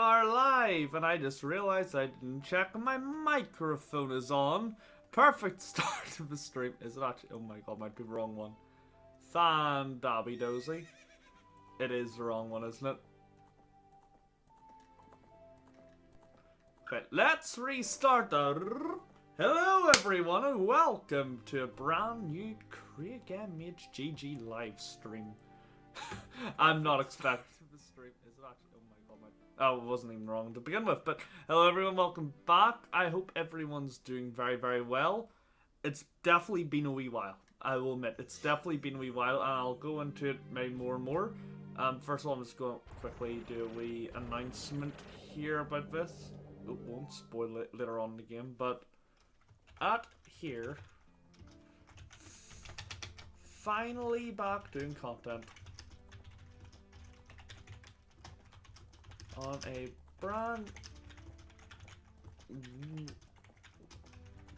are live, and I just realized I didn't check my microphone is on. Perfect start of the stream. Is it actually? Oh my god, might be the wrong one. Dabby dozy. It is the wrong one, isn't it? Okay, let's restart that. Hello everyone, and welcome to a brand new Craig MHGG live stream. I'm not expecting the stream. Is it actually? Oh my god, oh, it wasn't even wrong to begin with. But hello everyone, welcome back. I hope everyone's doing very, very well. It's definitely been a wee while. I will admit, it's definitely been a wee while, and I'll go into it maybe more and more. First of all, I'm just going to quickly do a wee announcement here about this. It won't spoil it later on in the game, but at here, finally back doing content on a brand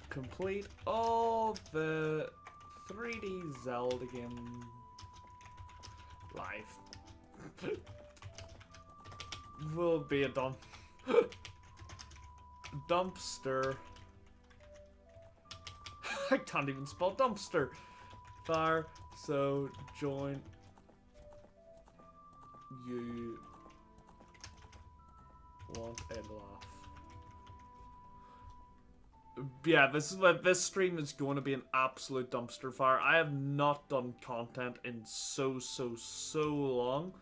complete all the 3D Zelda game live. Will be a dumpster. I can't even spell dumpster. Fire. So join you want a laugh. Yeah, this stream is going to be an absolute dumpster fire. I have not done content in so long.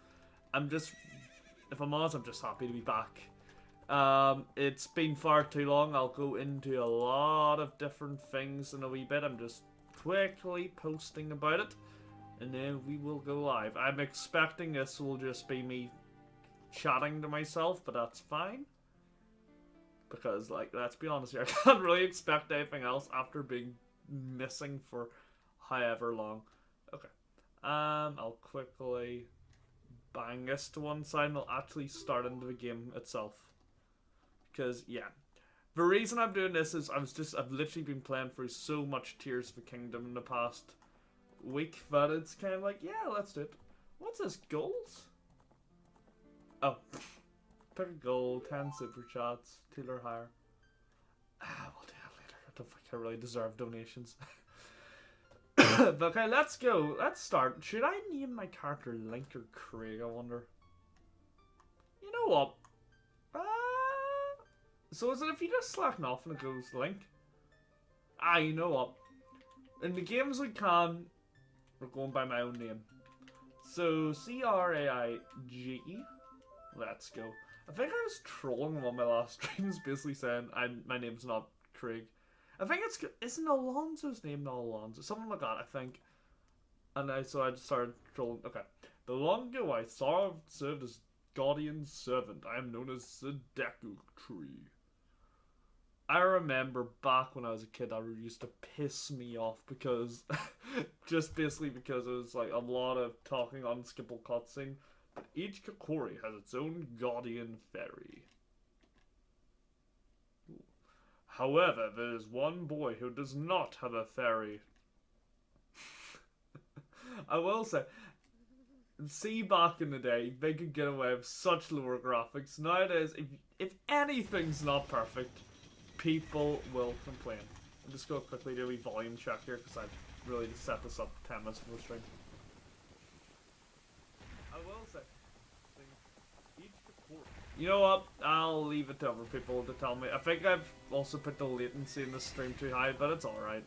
If I'm honest, I'm just happy to be back. It's been far too long. I'll go into a lot of different things in a wee bit. I'm just quickly posting about it, and then we will go live. I'm expecting this will just be me chatting to myself, but that's fine. Because, like, let's be honest here, I can't really expect anything else after being missing for however long. Okay. I'll quickly bang this to one side and I'll actually start into the game itself. Because, yeah. The reason I'm doing this is I've literally been playing through so much Tears of the Kingdom in the past week that it's kind of like, yeah, let's do it. What's this, goals? Oh. Pick a goal, 10 super chats, 2 or higher. We'll do that later. I don't think I really deserve donations. But okay, let's go. Let's start. Should I name my character Link or Craig, I wonder? You know what? So is it if you just select an off and it goes Link? You know what? In the games we can, we're going by my own name. So, C-R-A-I-G-E. Let's go. I think I was trolling on one of my last streams, basically saying my name's not Craig. I think isn't Alonso's name not Alonso? Something like that, I think. And so I just started trolling. Okay. The long ago I served as Guardian Servant. I am known as the Deku Tree. I remember back when I was a kid, that used to piss me off because, just basically because it was like a lot of talking on skippable cutscene. But each Kokori has its own guardian fairy. However, there is one boy who does not have a fairy. I will say, see back in the day, they could get away with such lower graphics. Nowadays, if anything's not perfect, people will complain. I'm just going to quickly do a volume check here because I've really just set this up 10 minutes before the stream. I will say, you know what? I'll leave it to other people to tell me. I think I've also put the latency in the stream too high, but it's alright.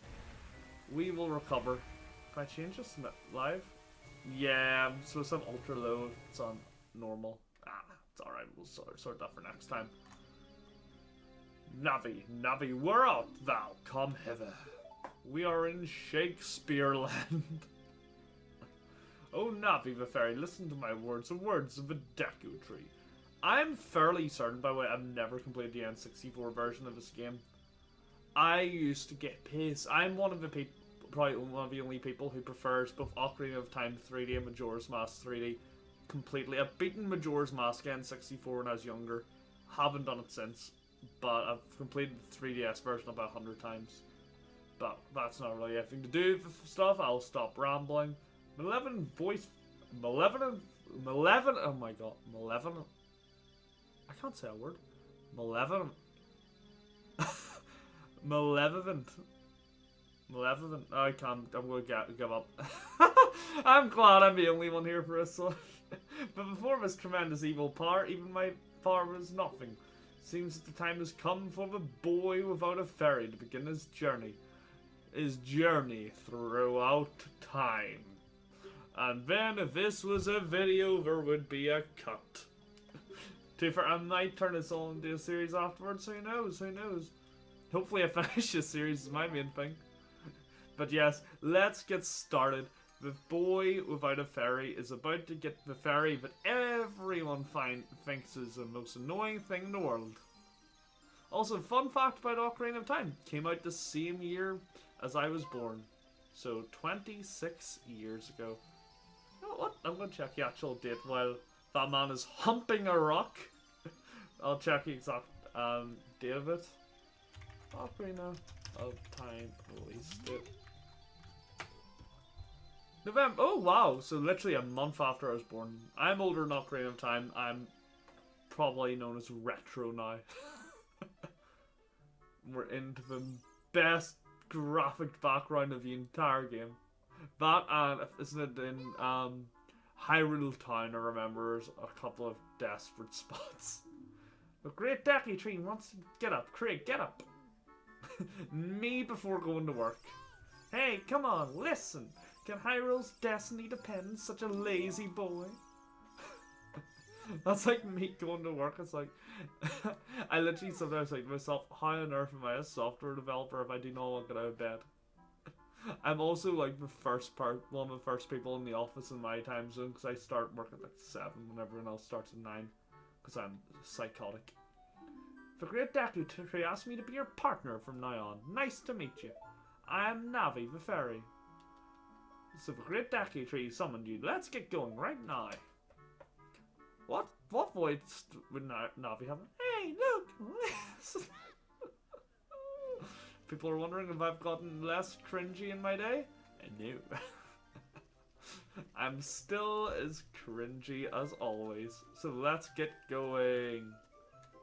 We will recover. Can I change this live? Yeah, so it's on ultra low, it's on normal. It's alright, we'll sort that for next time. Navi, where art thou? Come hither. We are in Shakespeare land. Oh, Navi the fairy, listen to my words, the words of a Deku Tree. I'm fairly certain, by the way, I've never completed the N64 version of this game. I used to get pissed. I'm one of the people, probably one of the only people who prefers both Ocarina of Time 3D and Majora's Mask 3D completely. I've beaten Majora's Mask N64 when I was younger. Haven't done it since, but I've completed the 3DS version about 100 times. But that's not really anything to do with the stuff. I'll stop rambling. Malevolent voice. Malevolent. Oh my god. Malevolent. I can't say a word. Malevolent. Malevolent. Malevolent. I can't. I'm going to give up. I'm glad I'm the only one here for a son. But before this tremendous evil power, even my power was nothing. Seems that the time has come for the boy without a fairy to begin his journey. His journey throughout time. And then if this was a video, there would be a cut. I might turn this all into a series afterwards, who knows, who knows. Hopefully I finish this series is my main thing. But yes, let's get started. The boy without a fairy is about to get the fairy that everyone thinks is the most annoying thing in the world. Also, fun fact about Ocarina of Time, came out the same year as I was born. So, 26 years ago. You know what? I'm going to check the actual date while that man is humping a rock. I'll check the exact date of it. Ocarina of Time release date. November. Oh wow! So literally a month after I was born. I'm older than Ocarina of Time. I'm probably known as retro now. We're into the best graphic background of the entire game. That and isn't it in Hyrule Town? I remember there's a couple of desperate spots. The Great Deku Tree wants to get up. Craig, get up. Me before going to work. Hey, come on, listen. Can Hyrule's destiny depend on such a lazy boy? That's like me going to work. It's like, I literally sometimes think to myself, how on earth am I a software developer if I do not want to get out of bed? I'm also like one of the first people in the office in my time zone because I start work at like 7 when everyone else starts at 9 because I'm psychotic. The Great Deku Tree asked me to be your partner from now on. Nice to meet you. I am Navi the fairy. So the Great Deku Tree summoned you. Let's get going right now. What voice would Navi have? Hey, look! People are wondering if I've gotten less cringy in my day? No. I'm still as cringy as always. So let's get going.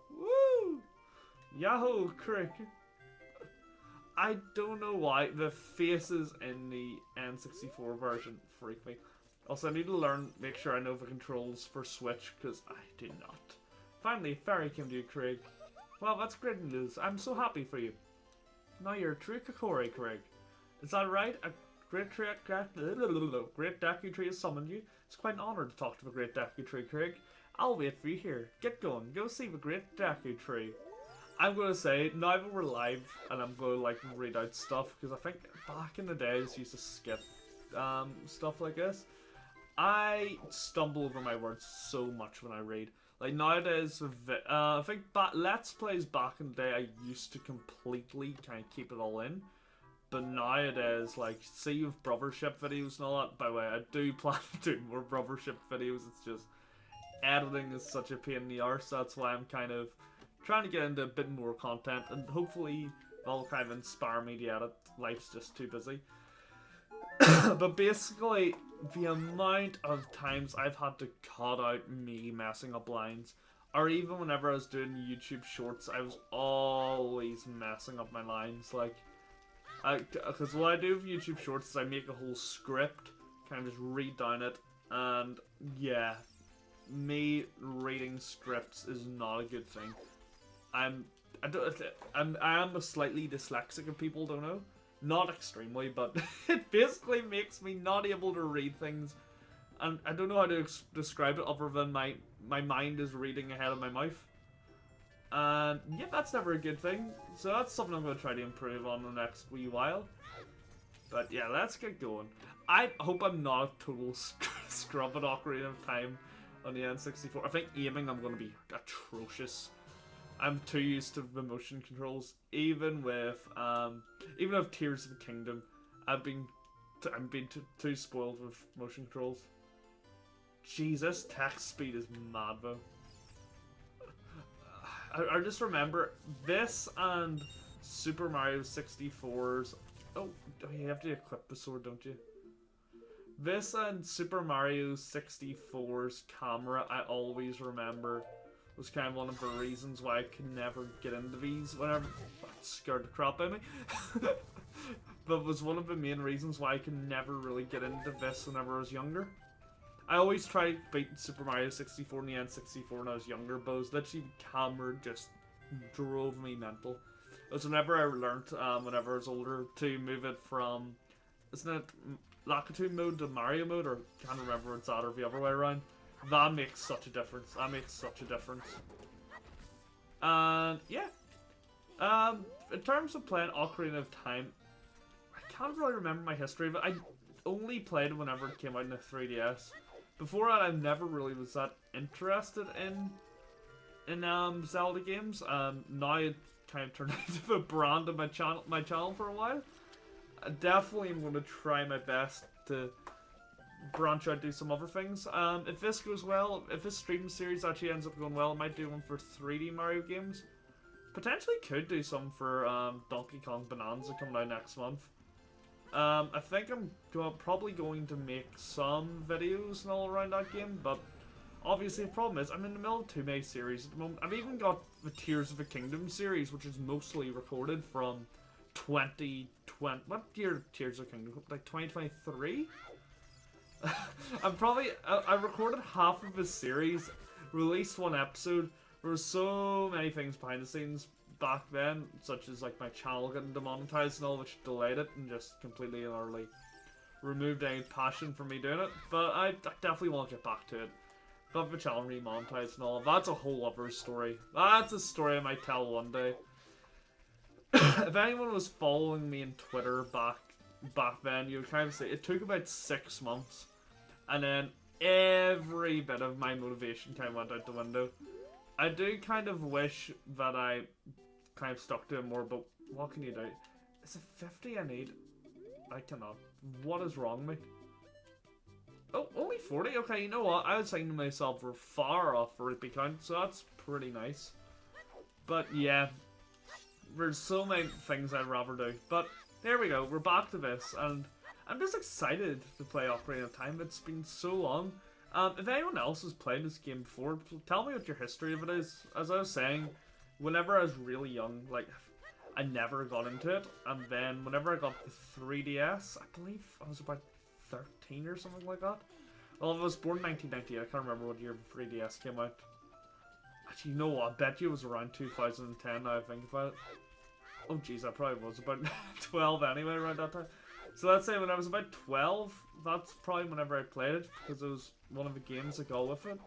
Woo! Yahoo, Crick! I don't know why the faces in the N64 version freak me. Also, I need to make sure I know the controls for Switch, because I do not. Finally, Fairy came to you, Craig. Well, that's great news. I'm so happy for you. Now you're a true Kokori, Craig. Is that right? A great Deku Tree has summoned you. It's quite an honor to talk to the Great Deku Tree, Craig. I'll wait for you here. Get going. Go see the Great Deku Tree. I'm going to say, now that we're live, and I'm going to like read out stuff, because I think back in the days I used to skip stuff like this. I stumble over my words so much when I read. Like nowadays, I think Let's Plays back in the day, I used to completely kind of keep it all in. But nowadays, like, see with brothership videos and all that, by the way, I do plan to do more brothership videos, it's just, editing is such a pain in the arse, that's why I'm kind of trying to get into a bit more content, and hopefully that'll kind of inspire me to edit. Life's just too busy. But basically, the amount of times I've had to cut out me messing up lines, or even whenever I was doing YouTube shorts, I was always messing up my lines. Like, because what I do with YouTube shorts is I make a whole script, kind of just read down it, and yeah, me reading scripts is not a good thing. I am a slightly dyslexic if people don't know. Not extremely, but it basically makes me not able to read things. And I don't know how to describe it other than my mind is reading ahead of my mouth. And yeah, that's never a good thing. So that's something I'm going to try to improve on the next wee while. But yeah, let's get going. I hope I'm not a total scrub at Ocarina of Time on the N64. I think aiming I'm going to be atrocious. I'm too used to the motion controls. Even with Tears of the Kingdom, I'm being too spoiled with motion controls. Jesus, text speed is mad though. I just remember this and Super Mario 64's. Oh, you have to equip the sword, don't you? This and Super Mario 64's camera, I always remember was kind of one of the reasons why I could never get into these whenever. That scared the crap out of me. But was one of the main reasons why I could never really get into this whenever I was younger. I always tried beating Super Mario 64 and the N64 when I was younger, but it was literally the camera just drove me mental. It was whenever I learned, whenever I was older, to move it from, isn't it Lakitu mode to Mario mode, or I can't remember if it's that or the other way around. That makes such a difference. That makes such a difference. And yeah, in terms of playing Ocarina of Time, I can't really remember my history of it. I only played it whenever it came out in the 3DS. Before that, I never really was that interested in Zelda games. Now it kind of turned into the brand of my channel for a while. I definitely am going to try my best to branch out, do some other things. If this goes well, if this stream series actually ends up going well, I might do one for 3D Mario games. Potentially could do some for Donkey Kong Bonanza coming out next month. I think I'm probably going to make some videos and all around that game, but obviously the problem is I'm in the middle of 2 series at the moment. I've even got the Tears of the Kingdom series, which is mostly recorded from 2020. What year did Tears of the Kingdom? Like 2023? I recorded half of the series, released 1 episode. There were so many things behind the scenes back then, such as like my channel getting demonetized and all, which delayed it and just completely and utterly removed any passion from me doing it. But I definitely want to get back to it. Got the channel remonetized and all. That's a whole other story. That's a story I might tell one day. If anyone was following me on Twitter back then, you would kind of say it took about 6 months, and then every bit of my motivation kind of went out the window. I do kind of wish that I kind of stuck to it more, but what can you do? Is it 50 I need? I cannot. What is wrong with me? Oh, only 40? Okay, you know what? I was saying to myself we're far off for rupee count, so that's pretty nice. But yeah, there's so many things I'd rather do. But there we go, we're back to this, and I'm just excited to play Ocarina of Time. It's been so long. If anyone else has played this game before, tell me what your history of it is. As I was saying, whenever I was really young, like, I never got into it, and then whenever I got the 3DS, I believe I was about 13 or something like that. Well, I was born in 1998, I can't remember what year the 3DS came out. Actually, you know what, I bet you it was around 2010 now I think about it. Oh jeez, I probably was about 12 anyway around that time. So let's say when I was about 12, that's probably whenever I played it, because it was one of the games that go with it.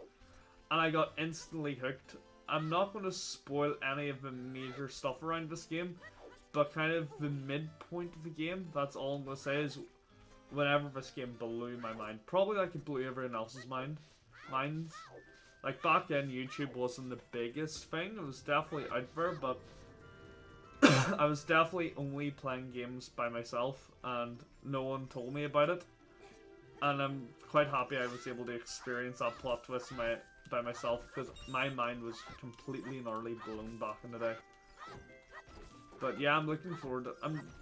And I got instantly hooked. I'm not going to spoil any of the major stuff around this game, but kind of the midpoint of the game, that's all I'm going to say, is whenever this game blew my mind. Probably like it blew everyone else's minds. Like back then, YouTube wasn't the biggest thing. It was definitely out there, but I was definitely only playing games by myself, and no one told me about it. And I'm quite happy I was able to experience that plot twist by myself, because my mind was completely and utterly blown back in the day. But yeah, I'm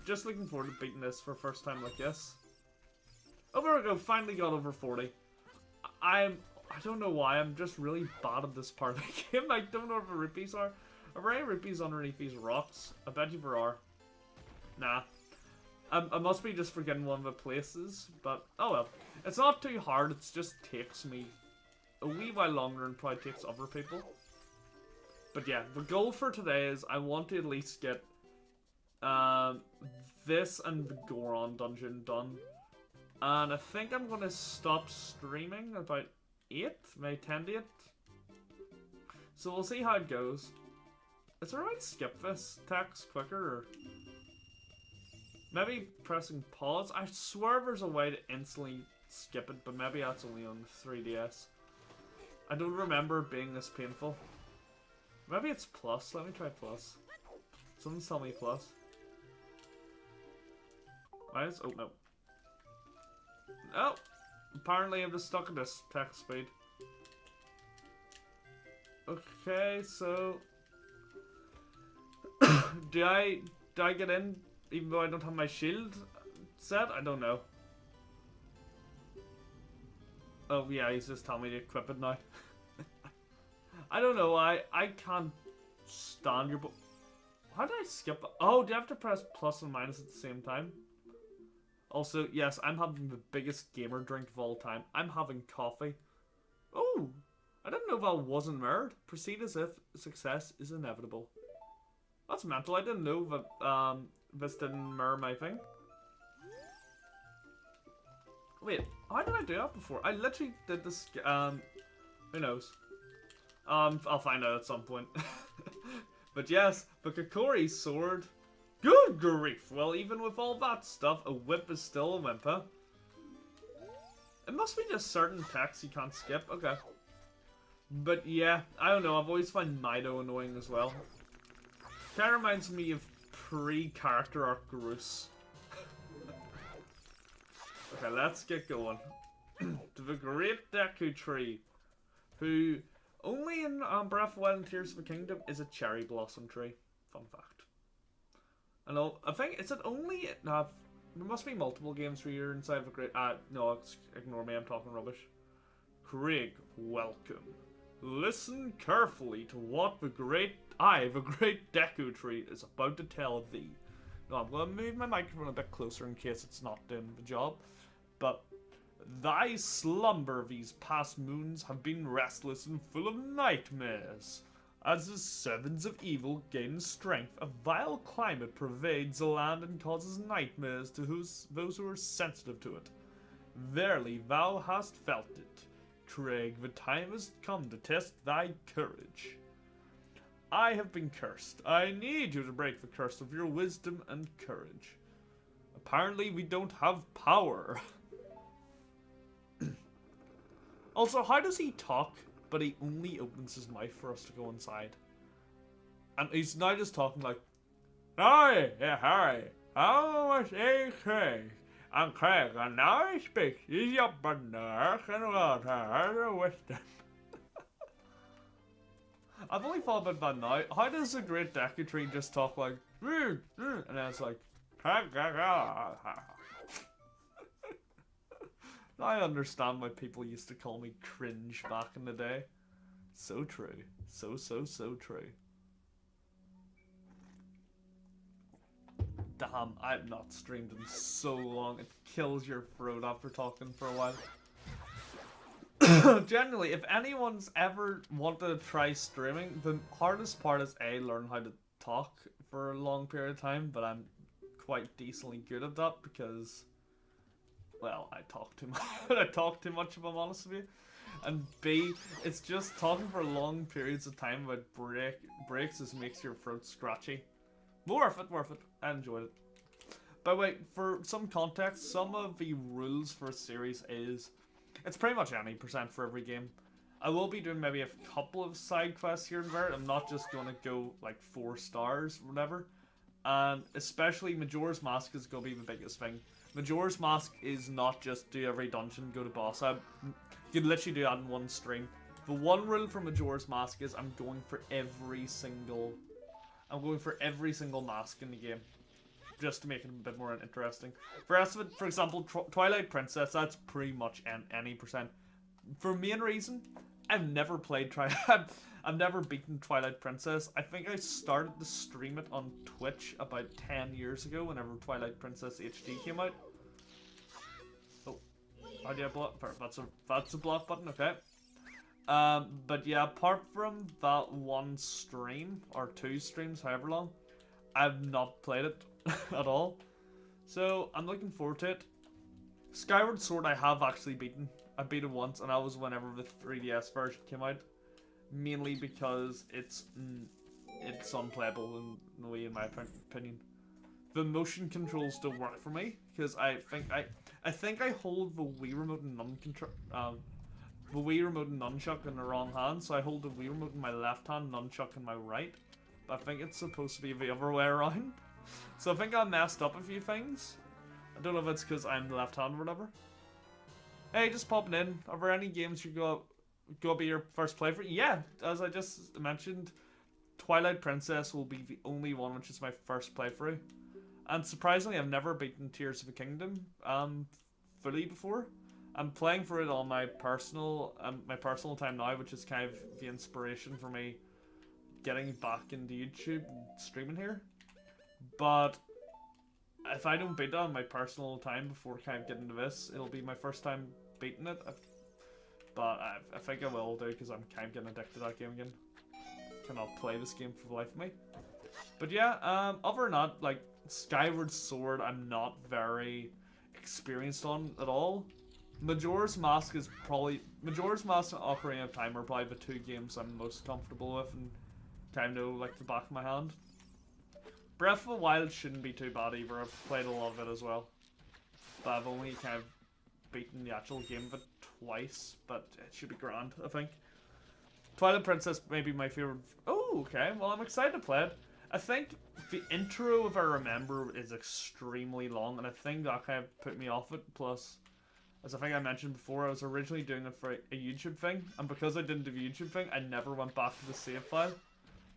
just looking forward to beating this for the first time like this. Oh, there we go, finally got over 40. I don't know why, I'm just really bad at this part of the game. I don't know where the rupees are. Are there any rupees underneath these rocks? I bet you there are. Nah. I must be just forgetting one of the places, but oh well. It's not too hard, it just takes me a wee while longer than probably takes other people. But yeah, the goal for today is I want to at least get this and the Goron dungeon done. And I think I'm going to stop streaming about 8, maybe 10 to 8. So we'll see how it goes. Is there a way to skip this text quicker, or maybe pressing pause? I swear there's a way to instantly skip it, but maybe that's only on the 3DS. I don't remember it being this painful. Maybe it's plus. Let me try plus. Someone's telling me plus. Minus? Oh no. Oh! Apparently I'm just stuck at this text speed. Okay, so do I get in even though I don't have my shield set? I don't know. Oh yeah, he's just telling me to equip it now. I don't know, I can't stand your... How did I skip? Oh, do you have to press plus and minus at the same time? Also, yes, I'm having the biggest gamer drink of all time. I'm having coffee. Oh, I didn't know that wasn't mirrored. Proceed as if success is inevitable. That's mental. I didn't know that this didn't mirror my thing. Wait, how did I do that before? I literally did this. Who knows? I'll find out at some point. But yes, the Kokori sword. Good grief! Well, even with all that stuff, a whip is still a whip, huh? It must be just certain texts you can't skip. Okay. But yeah, I don't know. I've always found Mido annoying as well. Kind of reminds me of pre-character arc Groose. Okay, let's get going. To the great Deku Tree, who only in Breath of the Wild and Tears of the Kingdom is a cherry blossom tree. Fun fact. I think, is it only... No, there must be multiple games where you're inside of a great... no, ignore me, I'm talking rubbish. Craig, welcome. Listen carefully to what the great Deku Tree is about to tell thee. No, I'm going to move my microphone a bit closer in case it's not doing the job. But thy slumber these past moons have been restless and full of nightmares. As the servants of evil gain strength, a vile climate pervades the land and causes nightmares to those who are sensitive to it. Verily, thou hast felt it. Craig, the time has come to test thy courage. I have been cursed. I need you to break the curse of your wisdom and courage. Apparently, we don't have power. Also, how does he talk, but he only opens his mouth for us to go inside? And he's now just talking like, hi, how much is Craig? I'm Craig, and now I speak. He's up in the earth and water, wisdom. I've only thought about that now. How does the Great Deku Tree just talk like, and then it's like, now I understand why people used to call me cringe back in the day. So true. So true. Damn, I've not streamed in so long. It kills your throat after talking for a while. Generally, if anyone's ever wanted to try streaming, the hardest part is learn how to talk for a long period of time, but I'm quite decently good at that because, well, I talk too much. I talk too much if I'm honest with you. And B, it's just talking for long periods of time about breaks just makes your throat scratchy. Worth it. I enjoyed it. By the way, for some context, some of the rules for a series is, it's pretty much any % for every game. I will be doing maybe a couple of side quests here and there. I'm not just going to go like 4 stars or whatever. And especially Majora's Mask is going to be the biggest thing. Majora's Mask is not just do every dungeon, go to boss. You can literally do that in one stream. The one rule for Majora's Mask is I'm going for every single mask in the game. Just to make it a bit more interesting. For the rest of it, for example, Twilight Princess, that's pretty much any %. For main reason, I've never played I've never beaten Twilight Princess. I think I started to stream it on Twitch about 10 years ago, whenever Twilight Princess HD came out. Oh, how do I block? That's a block button, okay. But yeah, apart from that one stream, or 2 streams, however long, I've not played it at all. So, I'm looking forward to it. Skyward Sword I have actually beaten. I beat it once, and that was whenever the 3DS version came out. Mainly because it's unplayable in a way, in my opinion. The motion controls don't work for me, because I think I hold the Wii Remote and nunchuck in the wrong hand, so I hold the Wii Remote in my left hand, nunchuck in my right. But I think it's supposed to be the other way around. So I think I messed up a few things. I don't know if it's because I'm left-handed or whatever. Hey, just popping in. Are there any games you go be your first playthrough? Yeah, as I just mentioned, Twilight Princess will be the only one which is my first playthrough. And surprisingly, I've never beaten Tears of the Kingdom fully before. I'm playing for it on my personal time now, which is kind of the inspiration for me getting back into YouTube and streaming here. But if I don't beat it on my personal time before kind of getting into this, it'll be my first time beating it. But I think I will do, because I'm kind of getting addicted to that game again. Cannot play this game for the life of me. But yeah, other than that, like, Skyward Sword I'm not very experienced on at all. Majora's Mask and Ocarina of Time are probably the two games I'm most comfortable with and kind of know like the back of my hand. Breath of the Wild shouldn't be too bad either. I've played a lot of it as well. But I've only kind of beaten the actual game of it twice, but it should be grand, I think. Twilight Princess may be my favorite. Oh, okay. Well, I'm excited to play it. I think the intro, if I remember, is extremely long, and I think that kind of put me off it. Plus, as I think I mentioned before, I was originally doing it for a YouTube thing, and because I didn't do the YouTube thing, I never went back to the save file.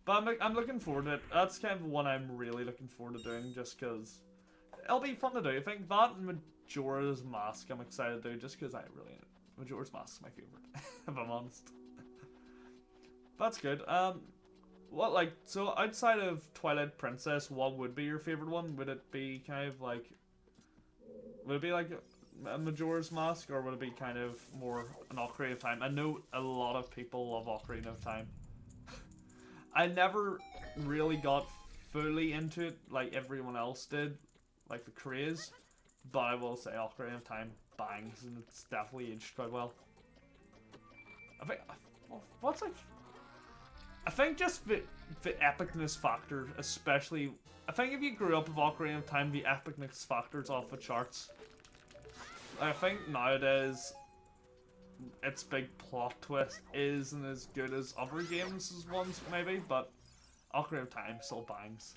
But I'm looking forward to it. That's kind of one I'm really looking forward to doing, just because it'll be fun to do. I think that and Majora's Mask I'm excited to do, just because Majora's Mask is my favorite, if I'm honest. That's good. So outside of Twilight Princess, what would be your favorite one? Would it be kind of like, would it be like a Majora's Mask, or would it be kind of more an Ocarina of Time? I know a lot of people love Ocarina of Time. I never really got fully into it like everyone else did, like the craze, but I will say Ocarina of Time bangs, and it's definitely aged quite well. I think, I think just the epicness factor, especially, I think if you grew up with Ocarina of Time, the epicness factor's off the charts. I think nowadays, its big plot twist isn't as good as other games as ones, maybe, but Ocarina of Time still bangs.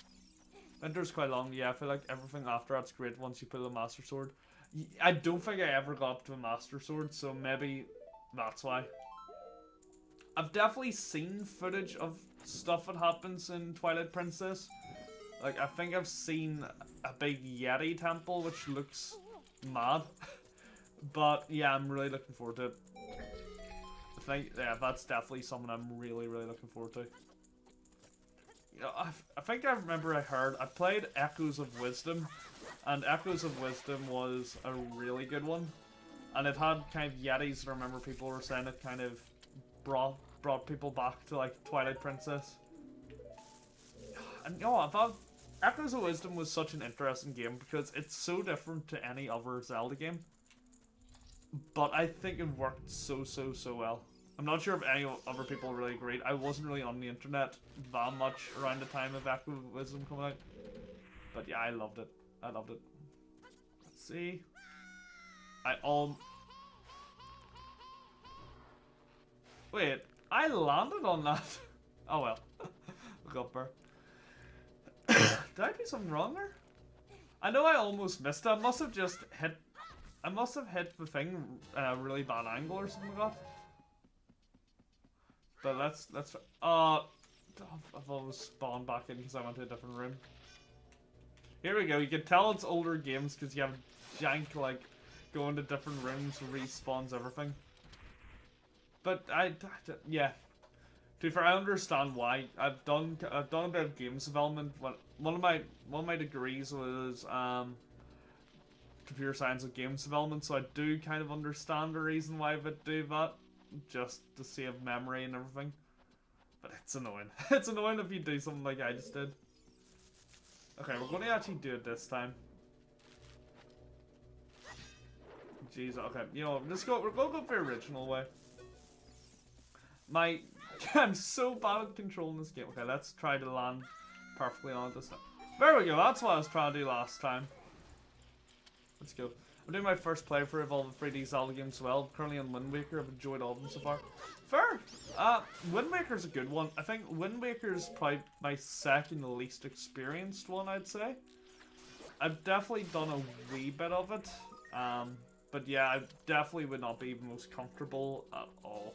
Winter's quite long, yeah, I feel like everything after that's great once you put the Master Sword. I don't think I ever got up to a Master Sword, so maybe that's why. I've definitely seen footage of stuff that happens in Twilight Princess. Like, I think I've seen a big Yeti temple, which looks mad. But, yeah, I'm really looking forward to it. I think, yeah, that's definitely something I'm really, really looking forward to. You know, I think I remember I played Echoes of Wisdom, and Echoes of Wisdom was a really good one. And it had kind of Yetis, I remember people were saying it kind of brought people back to, like, Twilight Princess. And, you know, I thought Echoes of Wisdom was such an interesting game, because it's so different to any other Zelda game. But I think it worked so well. I'm not sure if any other people really agreed. I wasn't really on the internet that much around the time of Echo of Wisdom coming out. But yeah, I loved it. I loved it. Let's see. Wait, I landed on that. Oh well. Look up there. Did I do something wrong there? I know I almost missed it. I must have hit the thing at a really bad angle or something like that. But let's I've always spawned back in because I went to a different room. Here we go. You can tell it's older games because you have jank like going to different rooms, respawns everything. But yeah. To be fair, I understand why. I've done a bit of games development. One of my degrees was computer science and games development, so I do kind of understand the reason why they do that, just to save memory and everything. But it's annoying. It's annoying if you do something like I just did. Okay, we're going to actually do it this time. Jeez, okay, you know, we're going to go the original way. I'm so bad at controlling this game. Okay, let's try to land perfectly on it this time. There we go, that's what I was trying to do last time. Let's go. I'm doing my first playthrough of all the 3D Zelda games as well. Currently on Wind Waker, I've enjoyed all of them so far. Fair! Wind Waker's a good one. I think Wind Waker's probably my second least experienced one, I'd say. I've definitely done a wee bit of it. But yeah, I definitely would not be the most comfortable at all.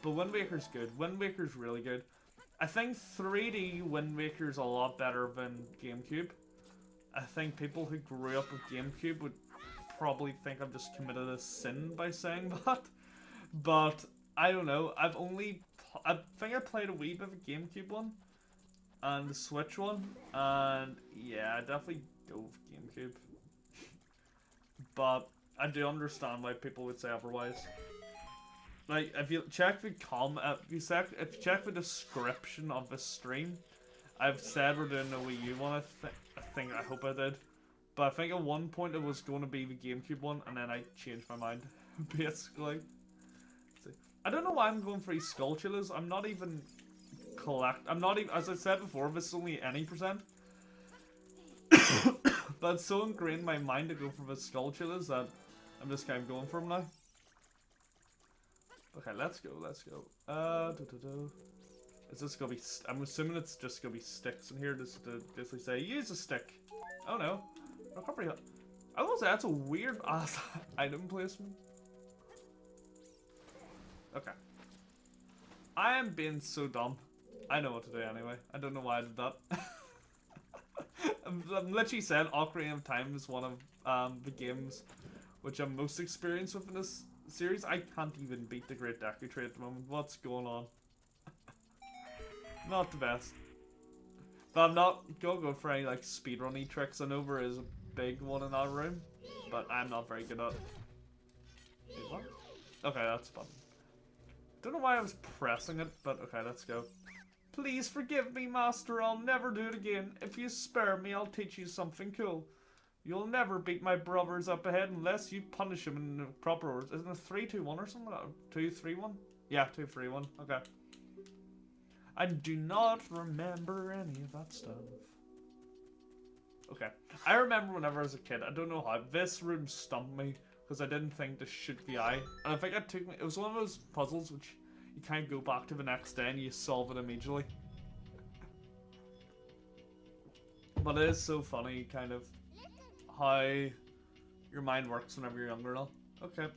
But Wind Waker's good. Wind Waker's really good. I think 3D Wind Waker's a lot better than GameCube. I think people who grew up with GameCube would probably think I've just committed a sin by saying that. But, I don't know. I think I played a wee bit of a GameCube one. And the Switch one. And, yeah, I definitely go with GameCube. But, I do understand why people would say otherwise. Like, if you check the if you check the description of the stream, I've said we're doing a Wii U one. I hope I did, but I think at one point it was going to be the GameCube one, and then I changed my mind. Basically, I don't know why I'm going for these Skulltulas. I'm not even as I said before, this is only any %. But it's so ingrained in my mind to go for the Skulltulas that I'm just kind of going for them now. Okay, let's go. Is this gonna be? I'm assuming it's just gonna be sticks in here, just to basically say use a stick. Oh no, recovery. I will say that's a weird ass item placement. Okay, I am being so dumb. I know what to do anyway. I don't know why I did that. I'm literally saying Ocarina of Time is one of the games which I'm most experienced with in this series. I can't even beat the Great Deku Tree at the moment. What's going on? Not the best. But I'm not gonna go for any like speedrunny tricks. I know there is a big one in that room, but I'm not very good at it. Wait, what? Okay, that's fun. Don't know why I was pressing it, but okay, let's go. Please forgive me, Master. I'll never do it again. If you spare me, I'll teach you something cool. You'll never beat my brothers up ahead unless you punish them in the proper order. Isn't it 3-2-1 or something? 2-3-1? Yeah, 2-3-1. Okay. I do not remember any of that stuff. Okay. I remember whenever I was a kid, I don't know how, this room stumped me because I didn't think to shoot the eye. And I think it was one of those puzzles which you can't go back to the next day and you solve it immediately. But it is so funny, kind of, how your mind works whenever you're younger and all. Okay.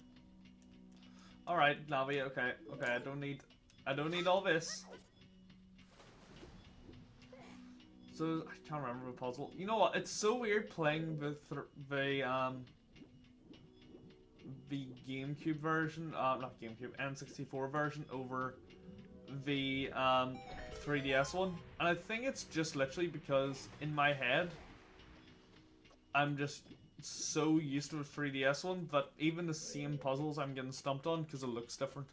Alright, Navi, okay, I don't need all this. So, I can't remember the puzzle. You know what, it's so weird playing the GameCube version, not GameCube, N64 version over the 3DS one. And I think it's just literally because in my head, I'm just so used to the 3DS one that even the same puzzles I'm getting stumped on because it looks different.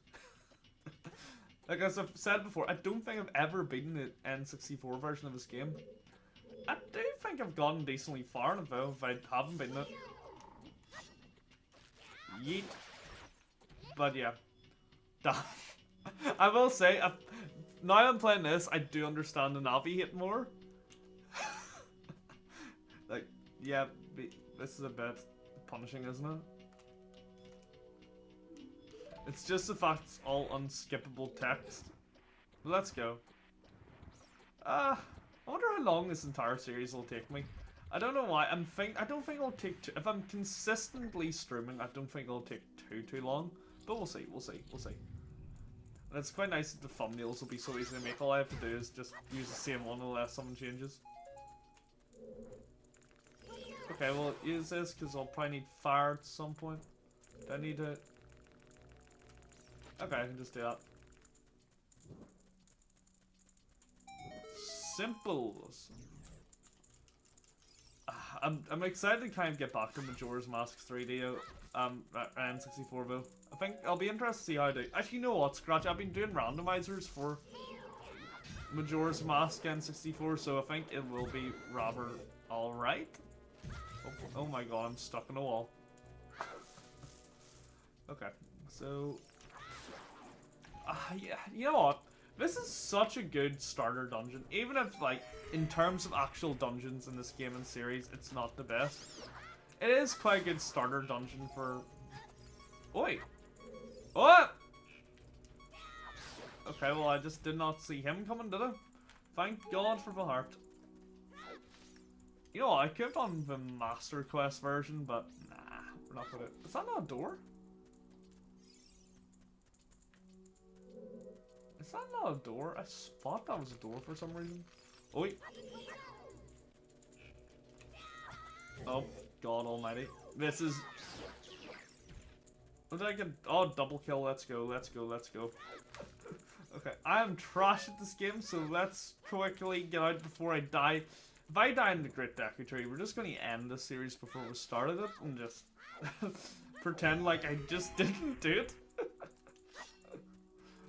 Like as I've said before, I don't think I've ever beaten the N64 version of this game. I do think I've gotten decently far in it though, if I haven't beaten it. Yeet. But yeah. Damn. I will say, now I'm playing this, I do understand the Navi hit more. Like, yeah, this is a bit punishing, isn't it? It's just the fact it's all unskippable text. Let's go. I wonder how long this entire series will take me. I don't know why. I don't think it'll take too. If I'm consistently streaming, I don't think it'll take too long. But we'll see. And it's quite nice that the thumbnails will be so easy to make. All I have to do is just use the same one unless something changes. Okay, we'll use this because I'll probably need fire at some point. Do I need to? Okay, I can just do that. Simple. I'm excited to kind of get back to Majora's Mask 3D and N64 though. I think I'll be interested to see how I do. Actually, you know what, Scratch? I've been doing randomizers for Majora's Mask N64, so I think it will be rather alright. Oh my god, I'm stuck in a wall. Okay, so yeah, you know what? This is such a good starter dungeon. Even if, like, in terms of actual dungeons in this game and series, it's not the best. It is quite a good starter dungeon for... Oi! What? Okay, well, I just did not see him coming, did I? Thank God for the heart. You know, I could have done the Master Quest version, but nah, we're not gonna... Is that not a door? Is that not a door? I thought that was a door for some reason. Oi! Oh, God almighty. This is What did I get? Oh, double kill. Let's go. Let's go. Let's go. Okay, I am trash at this game, so let's quickly get out before I die. If I die in the Great Deku Tree, we're just going to end this series before we started it and just pretend like I just didn't do it.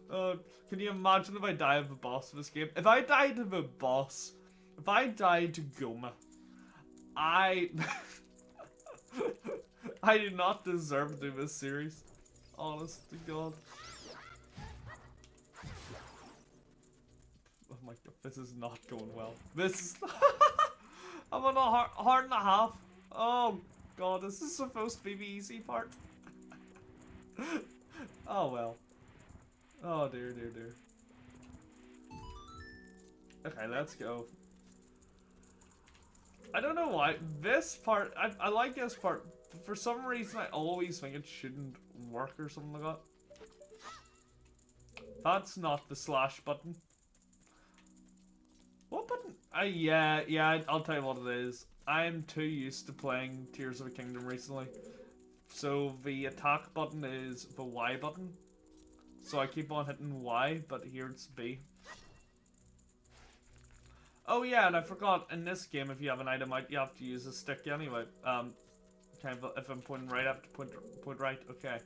Can you imagine if I die of a boss in this game? If I died of a boss, if I died to Goma, I do not deserve to do this series. Honest to God. Oh my God, this is not going well. This is... I'm on a heart and a half. Oh God, this is supposed to be the easy part. Oh well. Oh dear, dear, dear. Okay, let's go. I don't know why. This part, I like this part. But for some reason, I always think it shouldn't work or something like that. That's not the slash button. What button? Yeah, I'll tell you what it is. I'm too used to playing Tears of the Kingdom recently. So the attack button is the Y button. So I keep on hitting Y, but here it's B. Oh yeah, and I forgot, in this game, if you have an item out, you have to use a stick anyway. Kind of, if I'm pointing right, I have to point right, okay.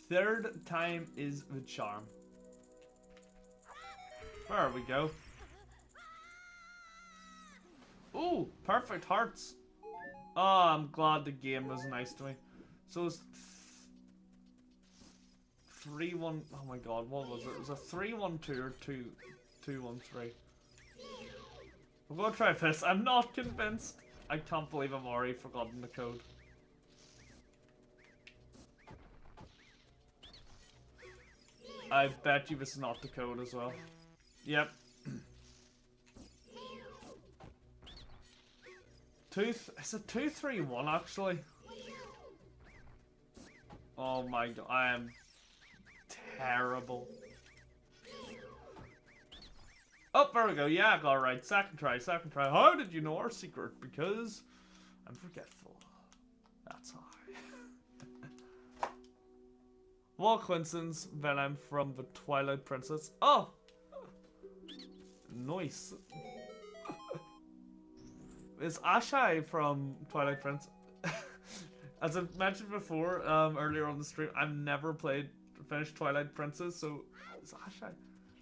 Third time is the charm. There we go. Ooh, perfect hearts. Oh, I'm glad the game was nice to me. So it's 3-1. Oh my God, what was it? It was a 3-1-2 or 2-2-1-3. I'm gonna try this. I'm not convinced. I can't believe I've already forgotten the code. I bet you this is not the code as well. Yep. It's a 2-3-1 actually. Oh my God, I am terrible. Oh, there we go. Yeah, I got it right. Second try, second try. How did you know our secret? Because I'm forgetful. That's how. What coincidence that I'm from the Twilight Princess. Oh! Nice. Is Ashai from Twilight Princess? As I mentioned before, earlier on the stream, I've never finished Twilight Princess, so is Ashai?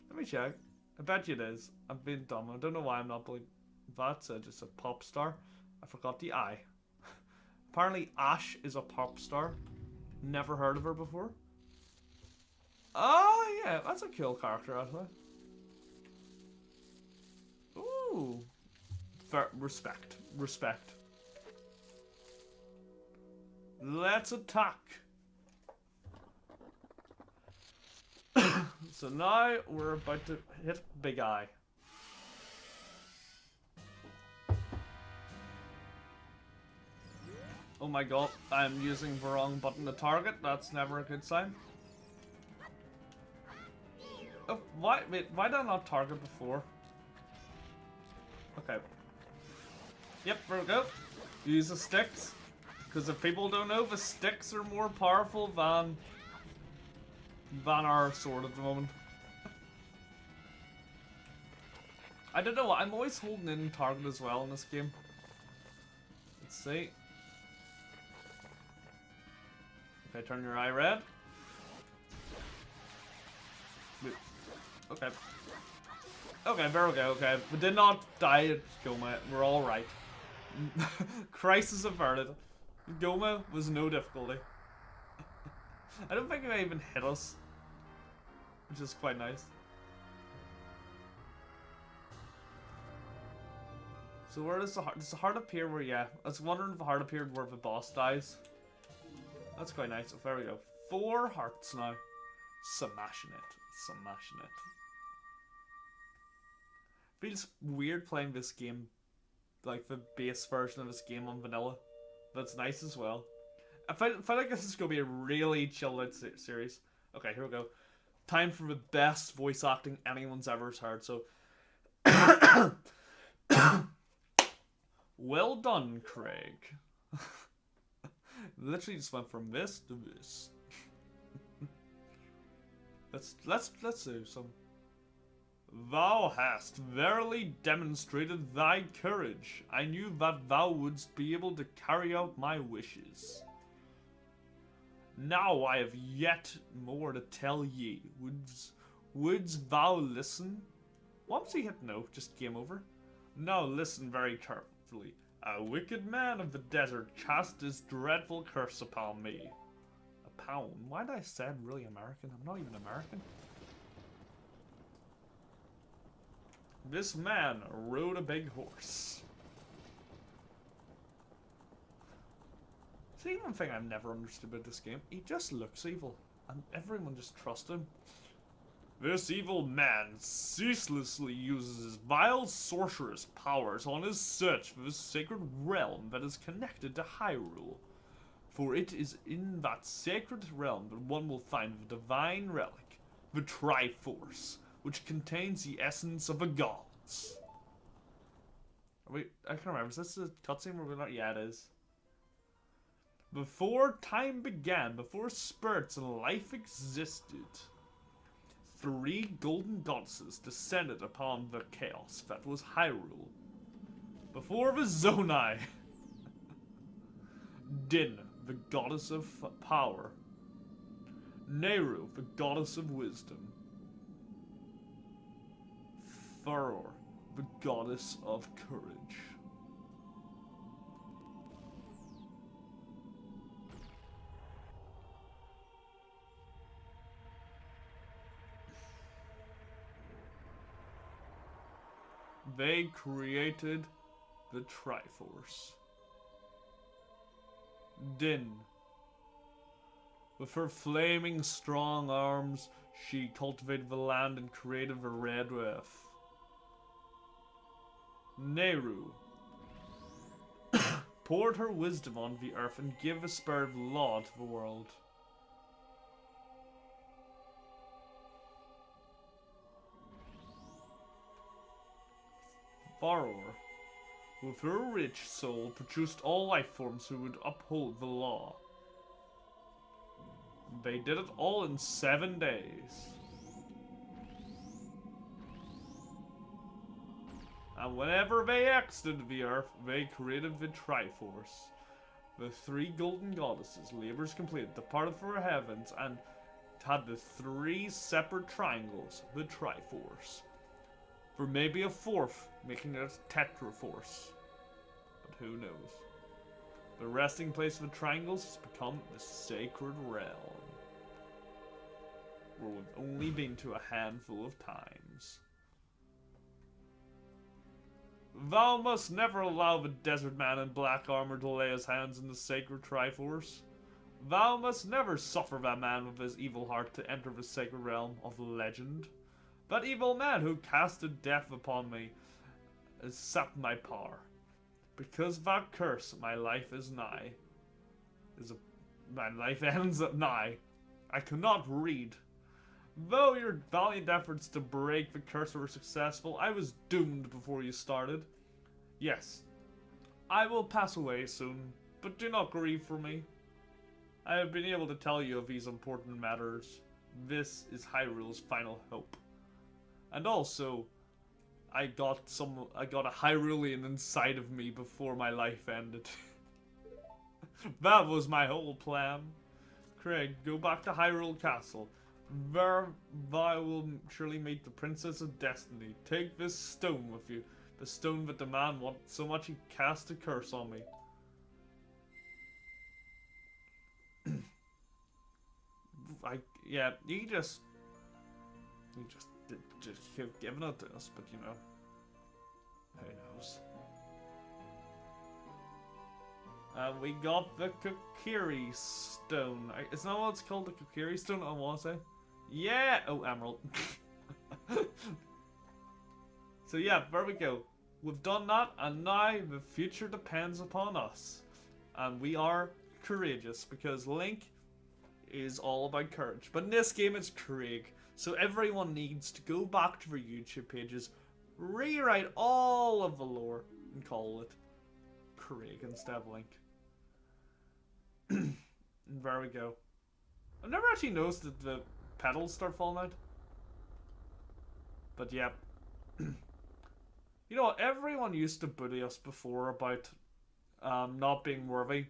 Let me check. I bet you it is. I'm being dumb. I don't know why I'm not believing. That's just a pop star. I forgot the I. Apparently Ash is a pop star. Never heard of her before. Oh yeah, that's a cool character actually. Ooh. Respect. Respect. Let's attack. So now we're about to hit Big Eye. Oh my God, I'm using the wrong button to target. That's never a good sign. Oh, why did I not target before? Okay. Yep, there we go. Use the sticks. Because if people don't know, the sticks are more powerful than our sword at the moment. I don't know, I'm always holding in target as well in this game. Let's see. Okay, turn your eye red. Okay. Okay, there we go, okay. We did not die at Goma, we're alright. Crisis averted. Goma was no difficulty. I don't think it even hit us. Which is quite nice. So where does the heart appear where, yeah. I was wondering if the heart appeared where the boss dies. That's quite nice. So there we go. 4 hearts now. Smashing it. Smashing it. Feels weird playing this game, like the base version of this game on vanilla. But it's nice as well. I feel like this is going to be a really chilled out series. Okay, here we go. Time for the best voice acting anyone's ever heard. So, well done, Craig. Literally just went from this to this. let's do some. Thou hast verily demonstrated thy courage. I knew that thou wouldst be able to carry out my wishes. Now I have yet more to tell ye. Wouldst thou listen? Once he hit no, just game over. Now listen very carefully. A wicked man of the desert cast his dreadful curse upon me. A pound? Why did I sound really American? I'm not even American. This man rode a big horse. See, one thing I've never understood about this game, he just looks evil, and everyone just trusts him. This evil man ceaselessly uses his vile sorceress powers on his search for the sacred realm that is connected to Hyrule. For it is in that sacred realm that one will find the divine relic, the Triforce, which contains the essence of the gods. Wait, I can't remember. Is this a cutscene where we're not? Yeah, it is. Before time began, before spirits and life existed, 3 golden goddesses descended upon the chaos that was Hyrule. Before the Zonai, Din, the goddess of power, Nehru, the goddess of wisdom, Furor, the goddess of courage. They created the Triforce. Din. With her flaming strong arms, she cultivated the land and created the Red Earth. Nehru poured her wisdom on the earth and gave the spirit of law to the world. Furor, with her rich soul, produced all life forms who would uphold the law. They did it all in 7 days. And whenever they exited the earth, they created the Triforce. The 3 golden goddesses, labors completed, departed for the heavens, and had the 3 separate triangles, the Triforce. For maybe a 4th, making it a Tetraforce. But who knows? The resting place of the triangles has become the sacred realm, where we've only been to a handful of times. Thou must never allow the desert man in black armor to lay his hands in the sacred Triforce. Thou must never suffer that man with his evil heart to enter the sacred realm of legend. That evil man who casted death upon me has sapped my power. Because of that curse, my life is nigh. My life ends at nigh. I cannot read. Though your valiant efforts to break the curse were successful, I was doomed before you started. Yes, I will pass away soon, but do not grieve for me. I have been able to tell you of these important matters. This is Hyrule's final hope. And also, I got a Hyrulean inside of me before my life ended. That was my whole plan. Craig, go back to Hyrule Castle. There thou will surely meet the Princess of Destiny. Take this stone with you. The stone that the man wanted so much he cast a curse on me. You just have given it to us, but you know, who knows. We got the Kokiri Stone. It's not what it's called, the Kokiri Stone, I want to say. Yeah! Oh, Emerald. So yeah, there we go. We've done that, and now the future depends upon us. And we are courageous, because Link is all about courage. But in this game, it's Craig. So everyone needs to go back to their YouTube pages, rewrite all of the lore, and call it Craig instead of Link. There we go. I've never actually noticed that the petals start falling out. But yeah. You know what? Everyone used to bully us before about not being worthy.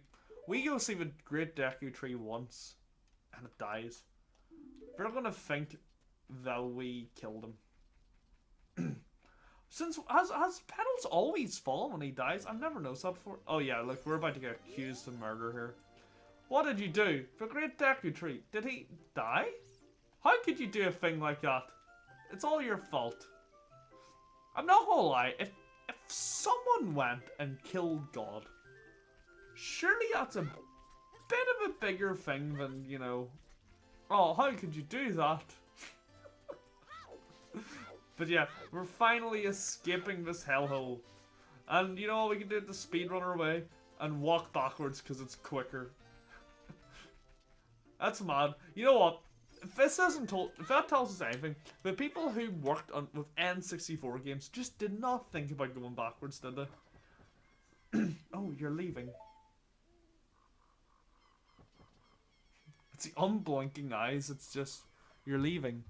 We go see the Great Deku Tree once, and it dies. They're gonna think that we killed him. Since has petals always fallen when he dies? I've never noticed that before. Oh yeah, look, we're about to get accused of murder here. What did you do? The Great Deku Tree, did he die? How could you do a thing like that? It's all your fault. I'm not gonna lie, if someone went and killed God, surely that's a bit of a bigger thing than, you know, oh, how could you do that? But yeah, we're finally escaping this hellhole. And you know what, we can do it the speedrunner way and walk backwards because it's quicker. That's mad. You know what? If that tells us anything, the people who worked on with N64 games just did not think about going backwards, did they? Oh, you're leaving. It's the unblinking eyes. It's just you're leaving.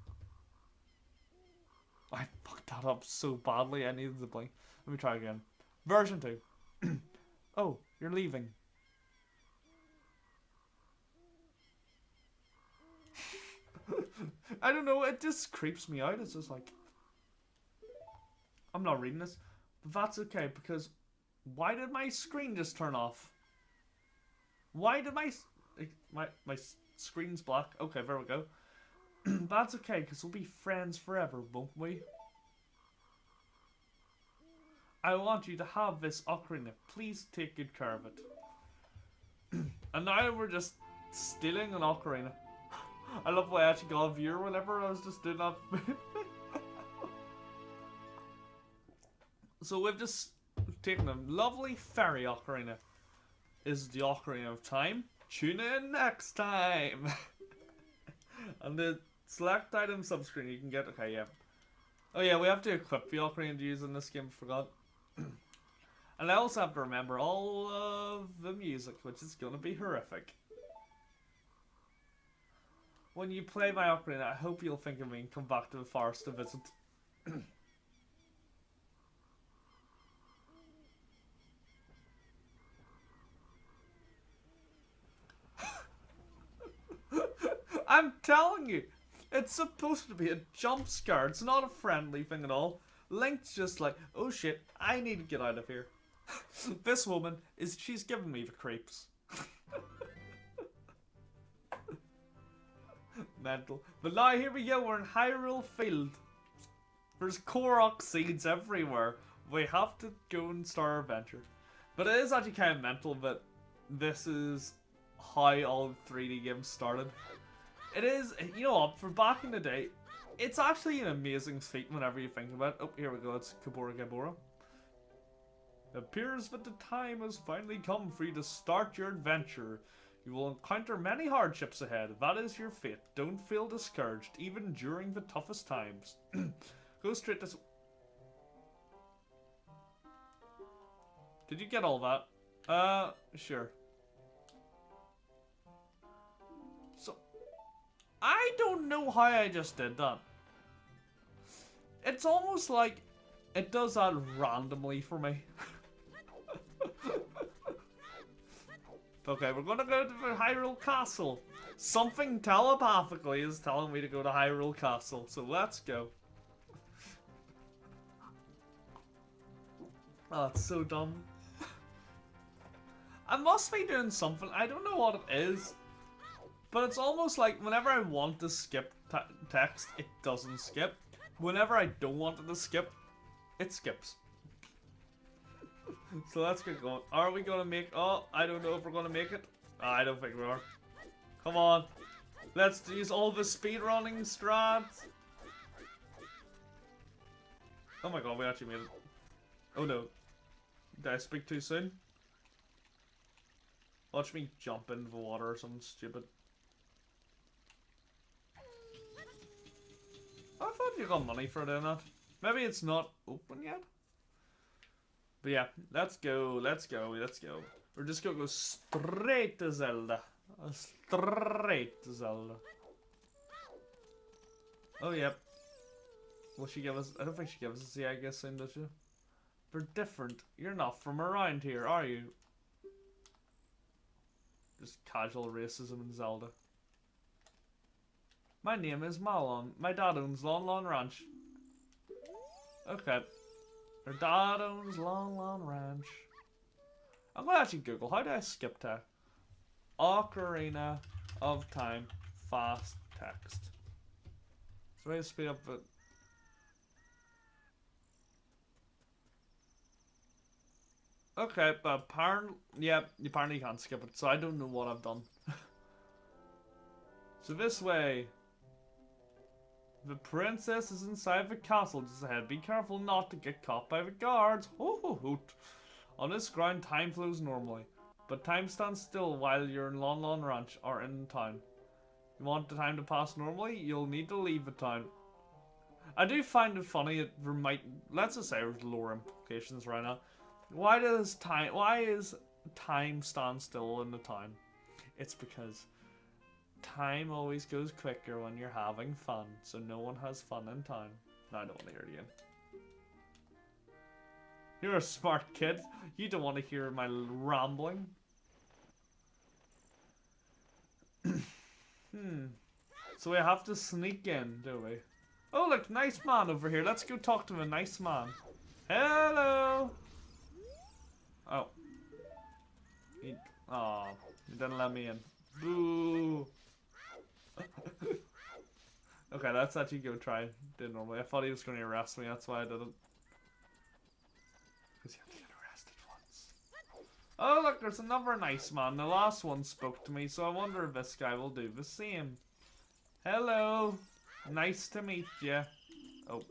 I fucked that up so badly. I needed to blink. Let me try again. Version 2. Oh, you're leaving. I don't know, it just creeps me out. It's just like, I'm not reading this, but that's okay because why did my screen just turn off? Why did my screen's black? Okay, there we go. That's okay because we'll be friends forever, won't we? I want you to have this ocarina. Please take good care of it. And now we're just stealing an ocarina. I love why I actually got a viewer whenever I was just doing that. So we've just taken a lovely fairy ocarina. Is the Ocarina of Time. Tune in next time. And the select item subscreen you can get. Okay, yeah. Oh yeah, we have to equip the ocarina to use in this game. I forgot. And I also have to remember all of the music, which is gonna be horrific. When you play my ocarina, I hope you'll think of me and come back to the forest to visit. I'm telling you, it's supposed to be a jump scare. It's not a friendly thing at all. Link's just like, oh shit, I need to get out of here. This woman, she's giving me the creeps. Mental. But now here we go, we're in Hyrule Field. There's Korok seeds everywhere. We have to go and start our adventure. But it is actually kind of mental that this is how all 3D games started. It is, you know what, for back in the day, it's actually an amazing feat whenever you think about it. Oh, here we go, it's Kabora Gabora. It appears that the time has finally come for you to start your adventure. You will encounter many hardships ahead. That is your fate. Don't feel discouraged, even during the toughest times. Go straight to... Did you get all that? Sure. So, I don't know how I just did that. It's almost like it does that randomly for me. Okay, we're gonna go to the Hyrule Castle. Something telepathically is telling me to go to Hyrule Castle, so let's go. Oh, it's so dumb. I must be doing something, I don't know what it is. But it's almost like whenever I want to skip text, it doesn't skip. Whenever I don't want it to skip, it skips. So let's get going. Are we gonna make... Oh, I don't know if we're gonna make it. Oh, I don't think we are. Come on. Let's use all the speedrunning strats. Oh my god, we actually made it. Oh no. Did I speak too soon? Watch me jump into the water or something stupid. I thought you got money for doing that. Maybe it's not open yet? But yeah, let's go, let's go, let's go. We're just gonna go straight to Zelda. Straight to Zelda. Oh, yep. Will she give us... I don't think she gives us the egg guess soon, does she? We're different. You're not from around here, are you? Just casual racism in Zelda. My name is Malon. My dad owns Lon Lon Ranch. Okay. Her dad owns Lon Lon Ranch. I'm gonna actually Google, how do I skip text? Ocarina of Time fast text. So I speed up it. Okay, but apparently, yeah, apparently you can't skip it, so I don't know what I've done. So this way. The princess is inside the castle just ahead. Be careful not to get caught by the guards. Ho ho hoot. On this ground, time flows normally, but time stands still while you're in Lon Lon Ranch or in town. You want the time to pass normally? You'll need to leave the town. I do find it funny. It might, let's just say there's lore implications right now. Why is time stand still in the town? It's because time always goes quicker when you're having fun, so no one has fun in time. No, I don't want to hear it again. You're a smart kid. You don't want to hear my rambling. So we have to sneak in, do we? Oh, look, nice man over here. Let's go talk to the nice man. Hello. Oh. He didn't let me in. Boo. Okay, let's actually go try. Did normally. I thought he was going to arrest me. That's why I didn't. Because you have to get arrested once. Oh, look, there's another nice man. The last one spoke to me, so I wonder if this guy will do the same. Hello. Nice to meet you. Oh.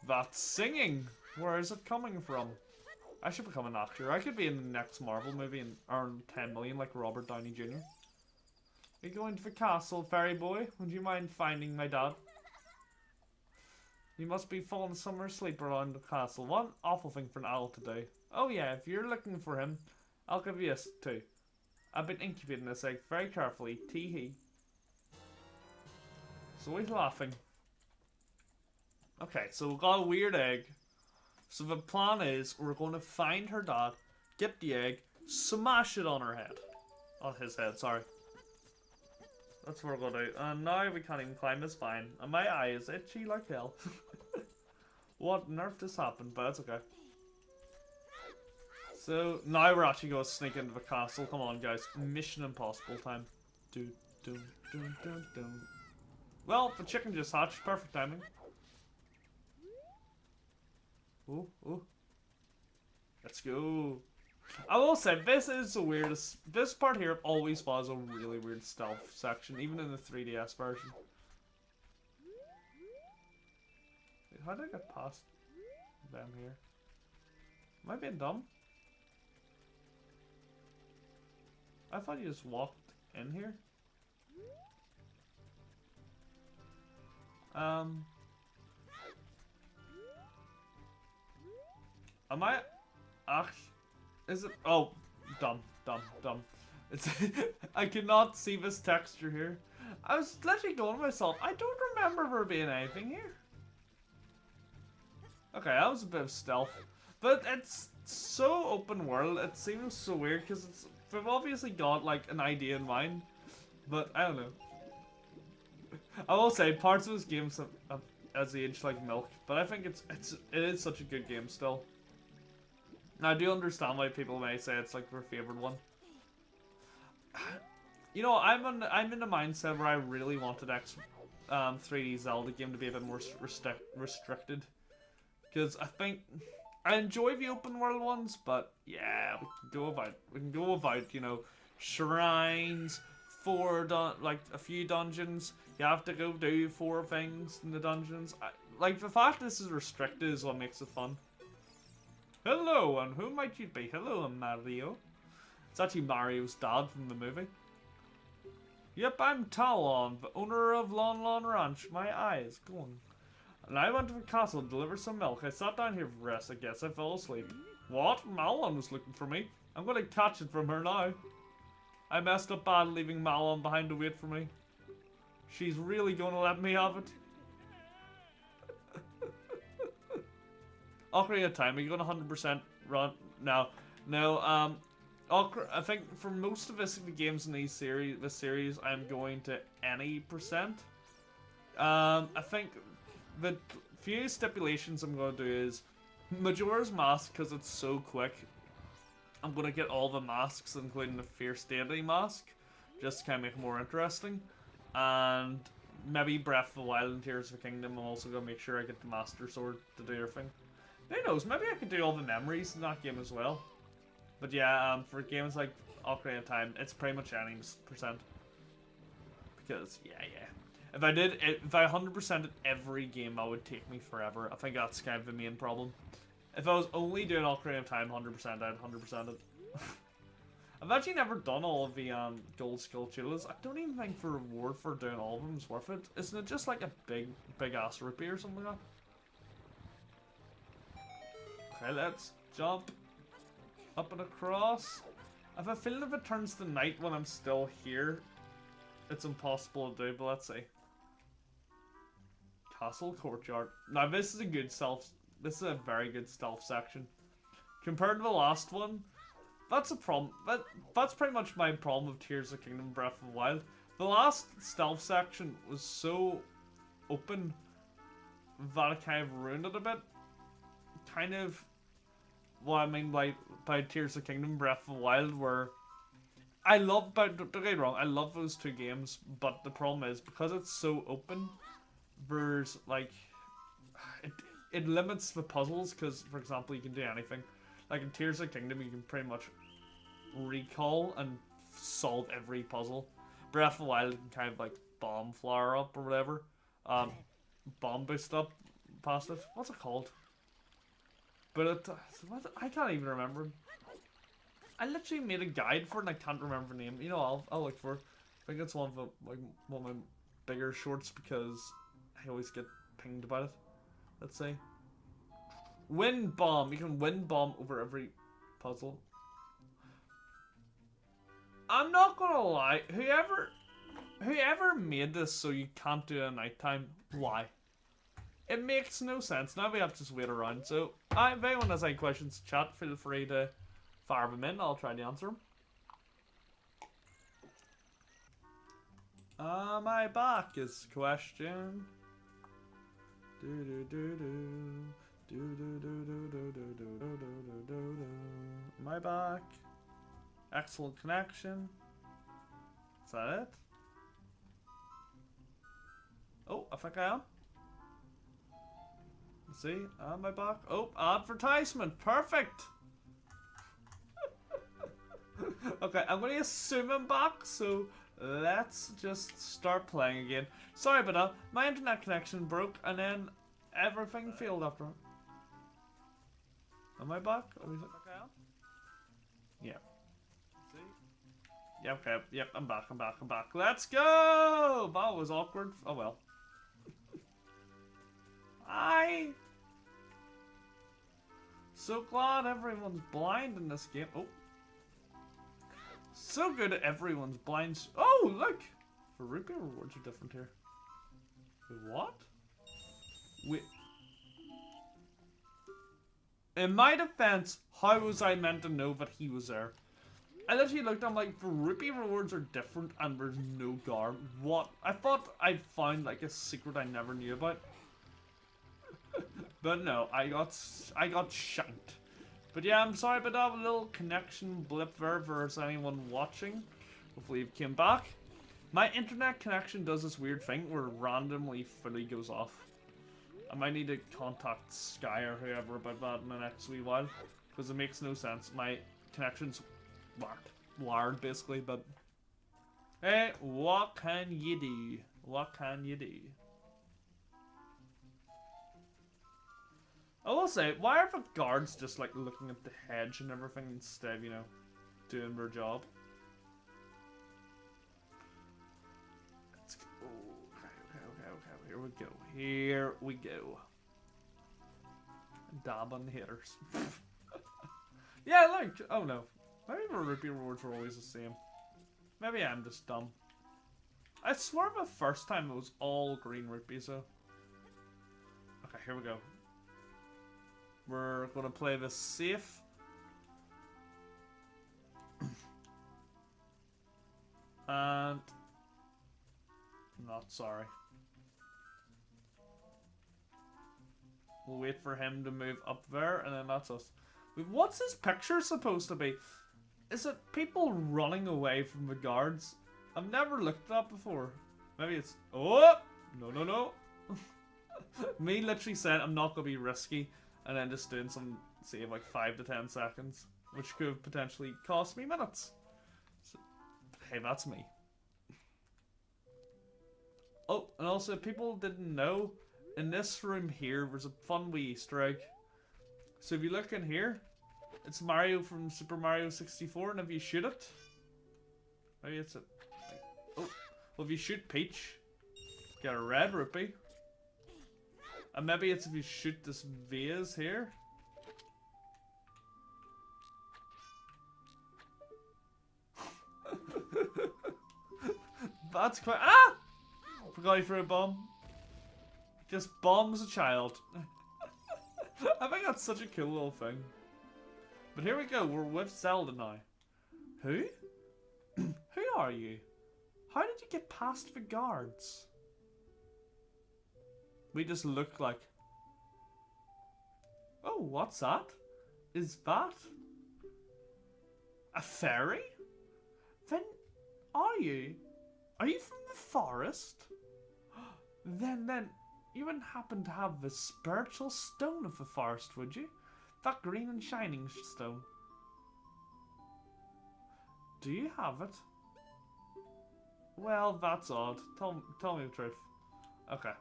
That's singing. Where is it coming from? I should become an actor. I could be in the next Marvel movie and earn 10 million like Robert Downey Jr. Are you going to the castle, fairy boy? Would you mind finding my dad? You must be falling somewhere asleep around the castle. What an awful thing for an owl to do. Oh yeah, if you're looking for him, I'll give you this too. I've been incubating this egg very carefully. Tee-hee. So he's laughing. Okay, so we've got a weird egg. So the plan is we're going to find her dad, get the egg, smash it on her head. On his head, sorry. That's what we're going to do. And now we can't even climb this vine. And my eye is itchy like hell. What on earth just happened? But that's okay. So now we're actually going to sneak into the castle. Come on, guys. Mission Impossible time. Do, do, do, do, do. Well, the chicken just hatched. Perfect timing. Oh, oh. Let's go. I will say, this is the weirdest. This part here always was a really weird stealth section, even in the 3DS version. Wait, how did I get past them here? Am I being dumb? I thought you just walked in here. Am I actually? Is it? Oh, dumb. It's. I cannot see this texture here. I was literally going to myself. I don't remember there being anything here. Okay, that was a bit of stealth, but it's so open world. It seems so weird because it's. We've obviously got like an idea in mind, but I don't know. I will say parts of this game has aged like milk, but I think it is such a good game still. Now, I do understand why people may say it's like their favorite one. You know, I'm in the mindset where I really wanted 3D Zelda game to be a bit more restricted, because I think I enjoy the open world ones, but yeah, we can go without you know, shrines, like a few dungeons. You have to go do 4 things in the dungeons. Like the fact this is restricted is what makes it fun. Hello, and who might you be? Hello, I'm Mario. It's actually Mario's dad from the movie. Yep, I'm Talon, the owner of Lon Lon Ranch. My eye is going. And I went to the castle to deliver some milk. I sat down here for rest. I guess I fell asleep. What? Malon was looking for me. I'm gonna catch it from her now. I messed up bad leaving Malon behind to wait for me. She's really gonna let me have it. Ocarina of Time, are you gonna 100% run? No. No, I think for most of the games in this series, I'm going to any percent. I think the few stipulations I'm going to do is Majora's Mask, because it's so quick. I'm going to get all the masks, including the Fierce Deity mask, just to kind of make it more interesting. And maybe Breath of the Wild and Tears of the Kingdom, I'm also going to make sure I get the Master Sword to do everything. Who knows, maybe I could do all the memories in that game as well. But yeah, for games like Ocarina of Time, it's pretty much any percent. Because, yeah. If I 100%ed every game, that would take me forever. I think that's kind of the main problem. If I was only doing Ocarina of Time 100%, I'd 100% it. I've actually never done all of the gold skill tulas. I don't even think the reward for doing all of them is worth it. Isn't it just like a big ass rupee or something like that? Okay, let's jump up and across. I have a feeling if it turns to night when I'm still here, it's impossible to do, but let's see. Castle Courtyard. Now this is this is a very good stealth section. Compared to the last one, that's a problem. That's pretty much my problem with Tears of the Kingdom Breath of the Wild. The last stealth section was so open that it kind of ruined it a bit. Kind of what I mean by Tears of the Kingdom Breath of the Wild, where I love, but don't get me wrong, I love those two games, but the problem is because it's so open, there's like it limits the puzzles, because for example you can do anything. Like in Tears of the Kingdom you can pretty much recall and solve every puzzle. Breath of the Wild can kind of like bomb flower up or whatever. Bomb boost up past it. What's it called? But I can't even remember. I literally made a guide for it and I can't remember the name. You know, I'll look for it. I think it's one of my bigger shorts because I always get pinged about it. Let's see. Wind bomb. You can wind bomb over every puzzle. I'm not gonna lie. Whoever made this so you can't do it at nighttime, why? It makes no sense. Now we have to just wait around. So, if anyone has any questions to chat, feel free to fire them in. I'll try to answer them. Am I back is the question. Am I back? Excellent connection. Is that it? Oh, I think I am. Let's see, am I back? Oh, advertisement. Perfect. Okay, I'm going to assume I'm back, so let's just start playing again. Sorry about that. My internet connection broke and then everything failed after. Am I back? Are we back out? Yeah. See? Yeah, okay. Yep, I'm back. Let's go! That was awkward. Oh well. Hi! So glad everyone's blind in this game. Oh. So good at everyone's blind. Oh, look! The rupee rewards are different here. Wait, what? Wait. In my defense, how was I meant to know that he was there? I literally looked, I'm like, the rupee rewards are different and there's no guard. What? I thought I'd found like a secret I never knew about. But no, I got shanked. But yeah, I'm sorry about that little connection blip there for anyone watching. Hopefully you came back. My internet connection does this weird thing where it randomly fully goes off. I might need to contact Sky or whoever about that in the next wee while. Because it makes no sense. My connection's wired basically, but... Hey, what can you do? What can you do? I will say, why are the guards just like looking at the hedge and everything instead of, you know, doing their job? Let's go. Okay. Here we go. Here we go. Dab on the haters. Yeah, like, oh no. Maybe the rupee rewards were always the same. Maybe I'm just dumb. I swear the first time it was all green rupees though. Okay, here we go. We're gonna play this safe. And not sorry. We'll wait for him to move up there, and then that's us. What's his picture supposed to be? Is it people running away from the guards? I've never looked at that before. Maybe it's... Oh! No, no, no. Me literally said I'm not going to be risky, and then just doing some, say, like 5 to 10 seconds, which could potentially cost me minutes. So, hey, that's me. Oh, and also, if people didn't know, in this room here, there's a fun wee Easter egg. So if you look in here, it's Mario from Super Mario 64, and if you shoot it, maybe it's a... Oh, well, if you shoot Peach, get a red rupee. And maybe it's if you shoot this vase here. That's quite... Ah! Forgot he threw a bomb. Just bombs a child. I think that's such a cool little thing. But here we go, we're with Zelda now. Who? Who are you? How did you get past the guards? We just look like... Oh, what's that? Is that... a fairy? Then, are you? Are you from the forest? Then, you wouldn't happen to have the spiritual stone of the forest, would you? That green and shining stone. Do you have it? Well, that's odd. Tell me the truth. Okay.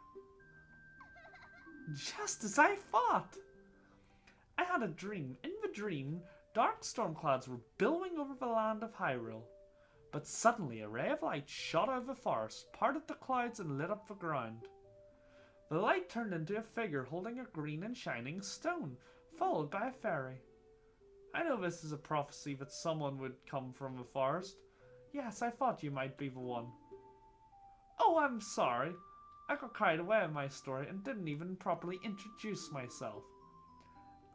Just as I thought! I had a dream. In the dream, dark storm clouds were billowing over the land of Hyrule. But suddenly a ray of light shot out of the forest, parted the clouds and lit up the ground. The light turned into a figure holding a green and shining stone, followed by a fairy. I know this is a prophecy that someone would come from the forest. Yes, I thought you might be the one. Oh, I'm sorry. I got carried away in my story and didn't even properly introduce myself.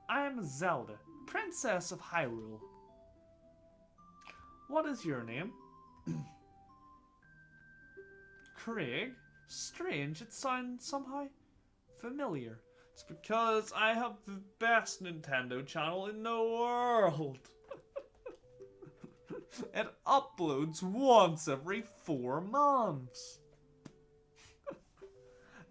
I am Zelda, Princess of Hyrule. What is your name? Craig? Strange, it sounds somehow familiar. It's because I have the best Nintendo channel in the world. It uploads once every 4 months.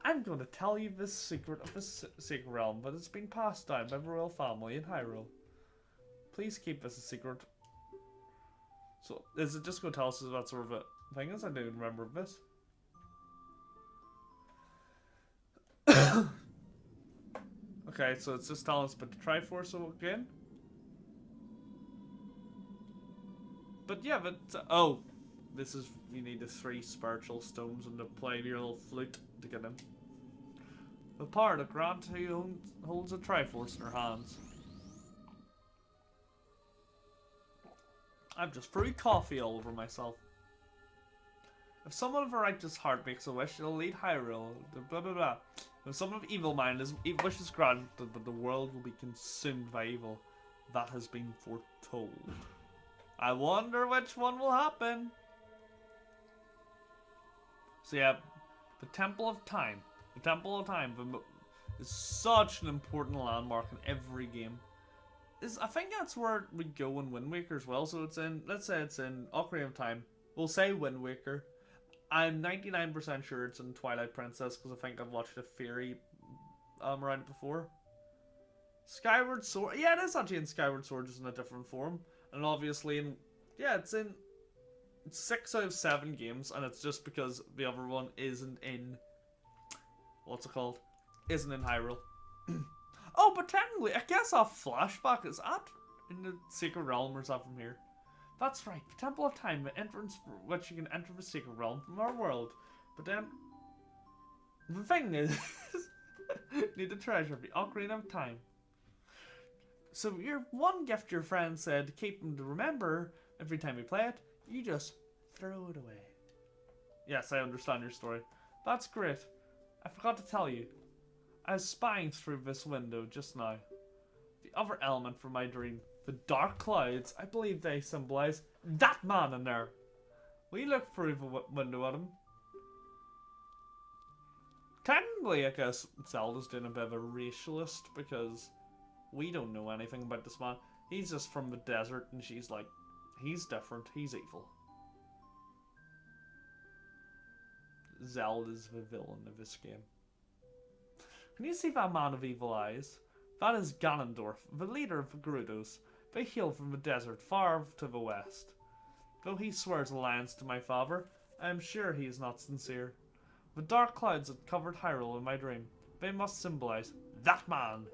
I'm going to tell you the secret of the secret realm, but it's been passed down by the royal family in Hyrule. Please keep this a secret. So, is it just going to tell us that sort of a thing is? I don't even remember this. Okay, so it's just telling us about the Triforce again. But yeah, but oh, this is you need the 3 spiritual stones and to play your little flute to get them. The part of Grant who holds a Triforce in her hands. I've just threw coffee all over myself. If someone of a righteous heart makes a wish, it'll lead Hyrule. Blah blah blah. If someone of evil mind wishes granted, but the world will be consumed by evil, that has been foretold. I wonder which one will happen. So yeah, the Temple of Time. The Temple of Time is such an important landmark in every game. I think that's where we go in Wind Waker as well. So it's in, let's say it's in Ocarina of Time. We'll say Wind Waker. I'm 99% sure it's in Twilight Princess because I think I've watched a theory around it before. Skyward Sword. Yeah, it is actually in Skyward Sword, just in a different form. And obviously, it's 6 out of 7 games, and it's just because the other one isn't in, what's it called? Isn't in Hyrule. Oh, but technically, I guess our flashback is in the Secret Realm, or is that from here? That's right, the Temple of Time, the entrance for which you can enter the Secret Realm from our world. But then, The thing is, need the treasure of the Ocarina of Time. So your one gift your friend said to keep him to remember every time you play it, you just throw it away. Yes, I understand your story. That's great. I forgot to tell you. I was spying through this window just now. The other element from my dream, the dark clouds, I believe they symbolize that man in there. Will you look through the window at him? Technically, I guess Zelda's doing a bit of a racialist because we don't know anything about this man. He's just from the desert and she's like, he's different, he's evil. Zelda's the villain of this game. Can you see that man of evil eyes? That is Ganondorf, the leader of the Gerudos. They hail from the desert far to the west. Though he swears alliance to my father, I am sure he is not sincere. The dark clouds that covered Hyrule in my dream, they must symbolize that man.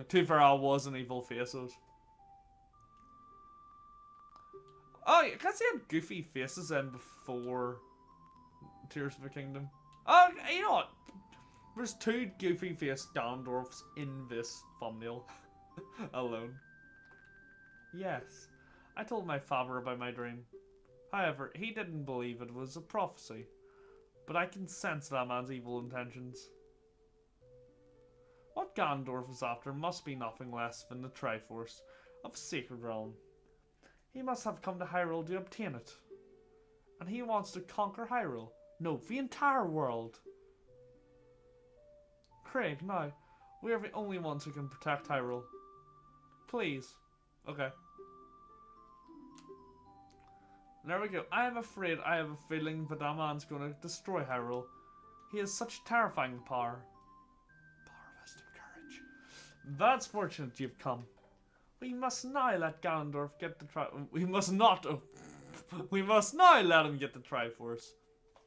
Too far, I was an evil faces. Oh, I guess he had goofy faces in before Tears of the Kingdom. Oh, you know what? There's 2 goofy faced Ganondorfs in this thumbnail alone. Yes, I told my father about my dream. However, he didn't believe it was a prophecy. But I can sense that man's evil intentions. What Ganondorf is after must be nothing less than the Triforce of the Sacred Realm. He must have come to Hyrule to obtain it. And he wants to conquer Hyrule. No, the entire world. Craig, now, we are the only ones who can protect Hyrule. Please. Okay. There we go. I am afraid I have a feeling that man's going to destroy Hyrule. He has such terrifying power. Power vested courage. That's fortunate you've come. We must now let Ganondorf get the We must not. Oh. We must now let him get the Triforce.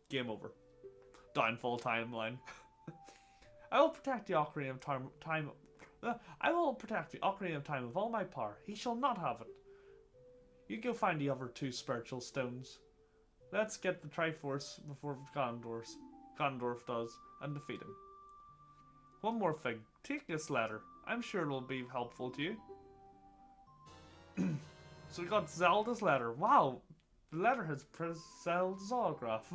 Game over. Downfall timeline. I will protect the Ocarina of Time. I will protect the Ocarina of Time with all my power. He shall not have it. You go find the other 2 spiritual stones. Let's get the Triforce before Ganondorf does, and defeat him. One more thing. Take this letter. I'm sure it'll be helpful to you. So we got Zelda's letter. Wow, the letter has Zelda's autograph.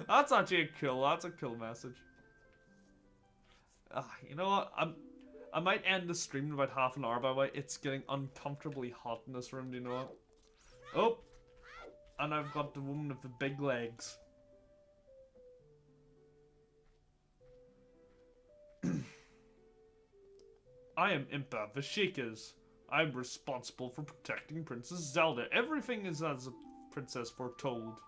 That's actually that's a cool message. You know what? I might end the stream in about half an hour, by the way. It's getting uncomfortably hot in this room, do you know what? Oh! And I've got the woman with the big legs. I am Impa Vashikas. I'm responsible for protecting Princess Zelda. Everything is as a princess foretold.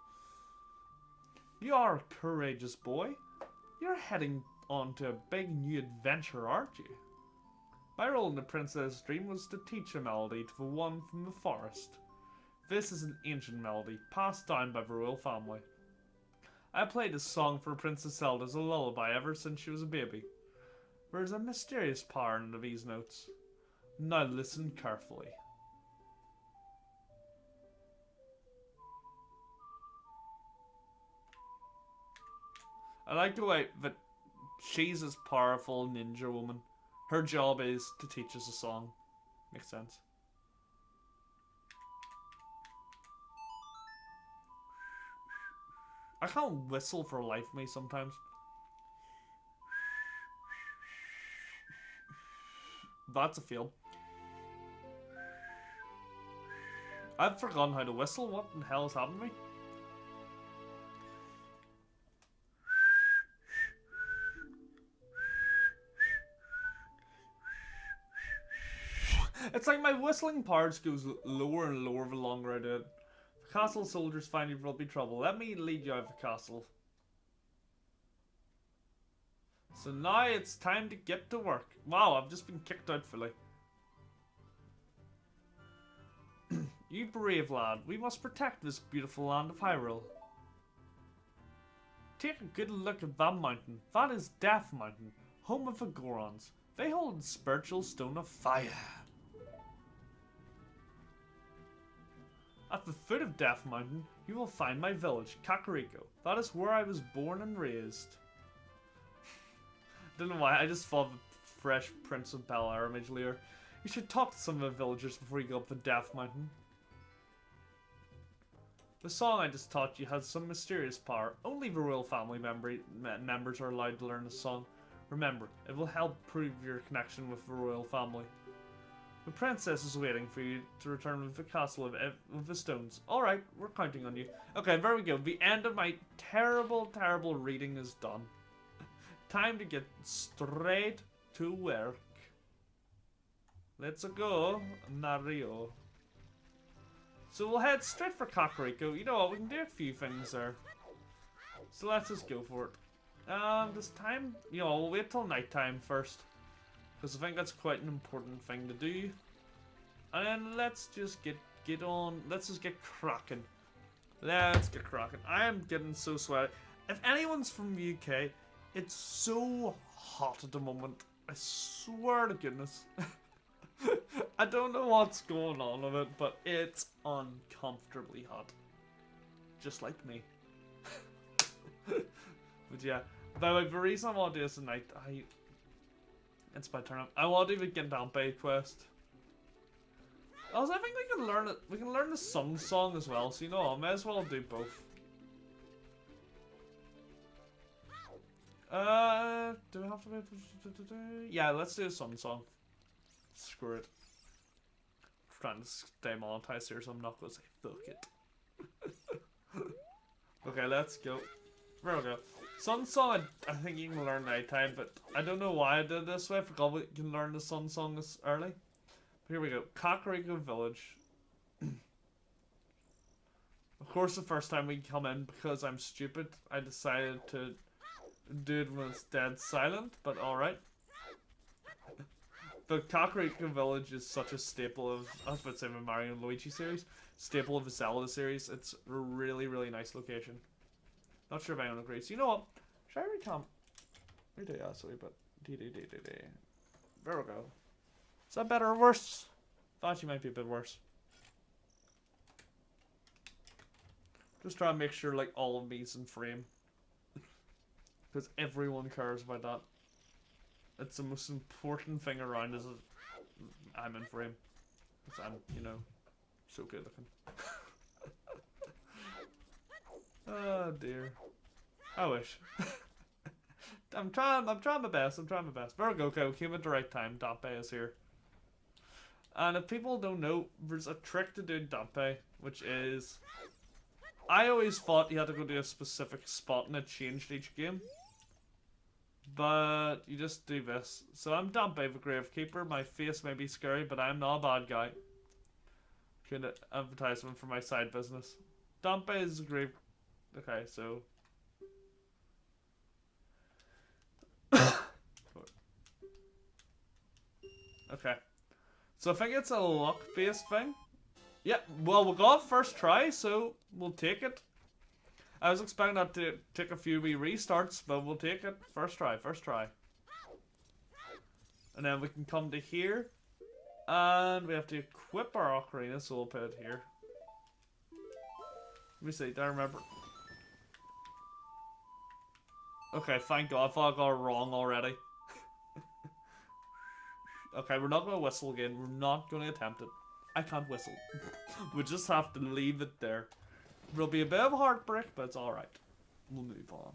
You are a courageous boy. You're heading on to a big new adventure, aren't you? My role in the princess' dream was to teach a melody to the one from the forest. This is an ancient melody, passed down by the royal family. I played this song for Princess Zelda as a lullaby ever since she was a baby. There is a mysterious power under these notes. Now listen carefully. I like the way that she's this powerful ninja woman. Her job is to teach us a song. Makes sense. I can't whistle for life of me sometimes. That's a feel. I've forgotten how to whistle. What the hell has happened to me? It's like my whistling parts goes lower and lower the longer I do it. The castle soldiers find you will be trouble. Let me lead you out of the castle. So now it's time to get to work. Wow, I've just been kicked out fully. You brave lad, we must protect this beautiful land of Hyrule. Take a good look at that mountain. That is Death Mountain, home of the Gorons. They hold the spiritual stone of fire. At the foot of Death Mountain, you will find my village, Kakariko. That is where I was born and raised. Don't know why, I just thought of the Fresh Prince of Bel-Air image later. You should talk to some of the villagers before you go up the Death Mountain. The song I just taught you has some mysterious power. Only the royal family members are allowed to learn the song. Remember, it will help prove your connection with the royal family. The princess is waiting for you to return with the castle of the stones. Alright, we're counting on you. Okay, there we go. The end of my terrible, terrible reading is done. Time to get straight to work. Let's go, Mario. So we'll head straight for Kakariko. You know what, we can do a few things there. So let's just go for it. This time, you know, we'll wait till nighttime first. Because I think that's quite an important thing to do. And then let's just get on. Let's just get cracking. Let's get cracking. I am getting so sweaty. If anyone's from the UK, it's so hot at the moment. I swear to goodness. I don't know what's going on with it, but it's uncomfortably hot. Just like me. But yeah. By the way, the reason I want to do this tonight, it's my turn. I want to do the Gendampe quest. Also, I think we can learn it. We can learn the Sun Song as well. So you know, I may as well do both. Do we have to wait? Yeah, let's do a Sun Song. Screw it. I'm trying to stay monetized here, so I'm not gonna say fuck it. Okay, let's go. There we go. Sun Song, I think you can learn nighttime, but I don't know why I did this way. I forgot we can learn the Sun Song this early. But here we go. Kakariko Village. Of course, the first time we come in, because I'm stupid, I decided to do it when it's dead silent, but alright. The Kakariko Village is such a staple of, I was about to say the Mario and Luigi series, staple of the Zelda series. It's a really, really nice location. Not sure if anyone agrees. You know what? Should I recount? Redo, yeah, sorry, but there we go. Is that better or worse? Thought you might be a bit worse. Just try to make sure like all of me's in frame. Because everyone cares about that. It's the most important thing around is I'm in frame. Because I'm, you know, so good looking. Oh dear. I wish. I'm trying my best, There we go, okay, we came at the right time. Dampe is here. And if people don't know, there's a trick to doing Dampe, which is... I always thought you had to go to a specific spot and it changed each game. But you just do this. So I'm Dampe the Gravekeeper. My face may be scary, but I'm not a bad guy. Kind of advertisement for my side business. Dampe is a grave... Okay, so... Okay. So I think it's a luck-based thing. Yep, well, we got first try, so we'll take it. I was expecting that to take a few wee restarts, but we'll take it. First try. And then we can come to here. And we have to equip our Ocarina, so we'll put it here. Let me see, do I remember? Okay, thank God, I thought I got it wrong already. Okay, we're not going to whistle again. We're not going to attempt it. I can't whistle. We just have to leave it there. There'll be a bit of a heartbreak, but it's alright. We'll move on.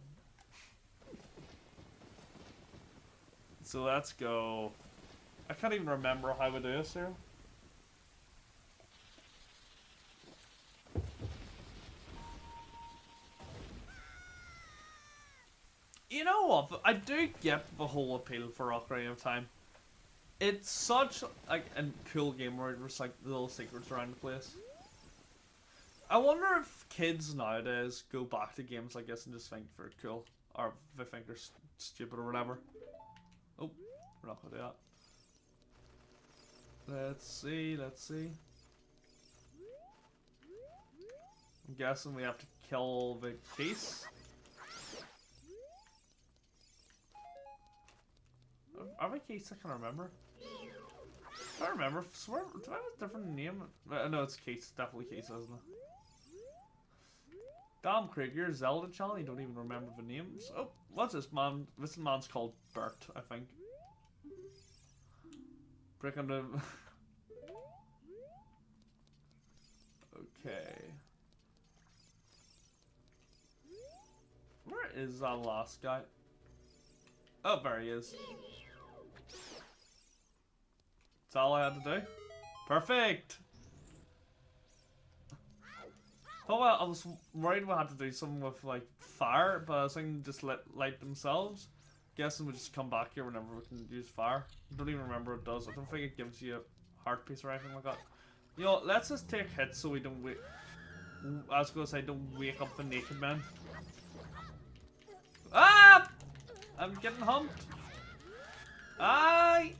So let's go. I can't even remember how we do this here. You know what? I do get the whole appeal for Ocarina of Time. It's such like a cool game where there's like little secrets around the place. I wonder if kids nowadays go back to games like this and just think they're cool, or they think they're stupid or whatever. Oh, we're not gonna do that. Let's see. I'm guessing we have to kill the case. Are we keys? I can't remember. I remember. Swear, do I have a different name? No, it's Case. It's definitely Case, isn't it? Damn, Craig, you're Zelda channel. You don't even remember the names. Oh, what's this man? This man's called Bert, I think. Breaking the. Okay. Where is that last guy? Oh, there he is. That's all I had to do. Perfect! Oh well, I was worried we had to do something with like fire, but I was thinking just light themselves. Guessing we just come back here whenever we can use fire. I don't even remember what it does. I don't think it gives you a heart piece or anything like that. You know, let's just take hits so we don't wake. I was gonna say don't wake up the naked man. Ah! I'm getting humped. Aye!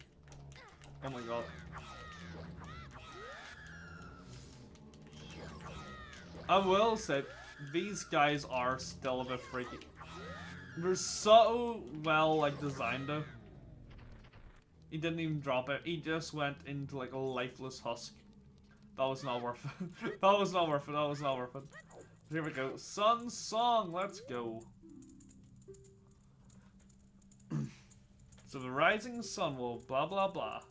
Oh my god. I will say, these guys are still a bit freaky. They're so well, like, designed though. He didn't even drop it. He just went into, like, a lifeless husk. That was not worth it. That was not worth it. That was not worth it. Here we go. Sun Song, let's go. So the rising sun will blah blah blah.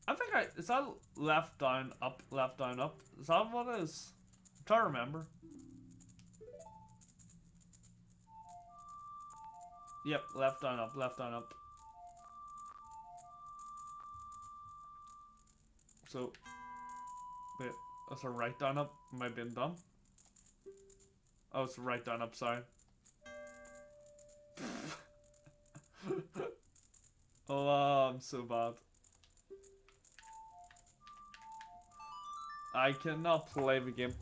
I think is that left down up, left down up? Is that what it is? I'm trying to remember. Yep, left down up, left down up. So wait, that's a right down up. Am I being dumb? Oh, it's right down up, sorry. Oh, I'm so bad. I cannot play the game.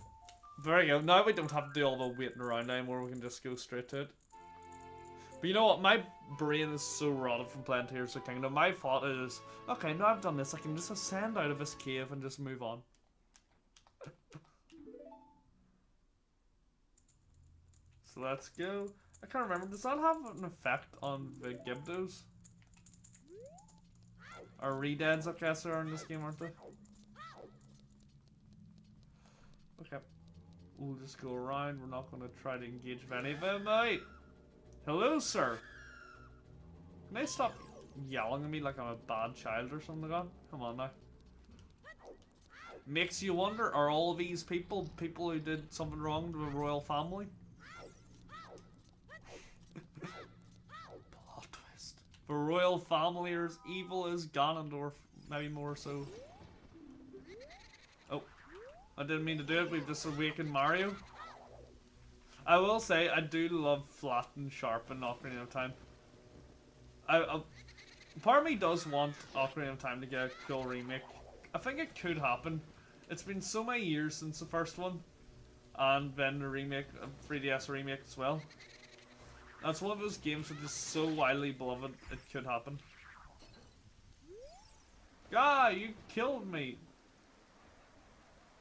There we go. Now we don't have to do all the waiting around anymore. We can just go straight to it. But you know what? My brain is so rotted from playing Tears of the Kingdom. My thought is, okay, now I've done this, I can just ascend out of this cave and just move on. So let's go. I can't remember. Does that have an effect on the Gibdos? Or Redeads, I guess, are in this game, aren't they? Okay. We'll just go around. We're not going to try to engage with any of them, mate. Hello, sir. Can they stop yelling at me like I'm a bad child or something like that? Come on now. Makes you wonder, are all these people who did something wrong to the royal family? Plot twist. The royal family are as evil as Ganondorf, maybe more so. Oh, I didn't mean to do it, we've just awakened Mario. I will say, I do love flat and sharp in Ocarina of Time. Part of me does want Ocarina of Time to get a cool remake. I think it could happen. It's been so many years since the first one. And then the remake, 3DS remake as well. That's one of those games that is so widely beloved, it could happen. Guy, you killed me!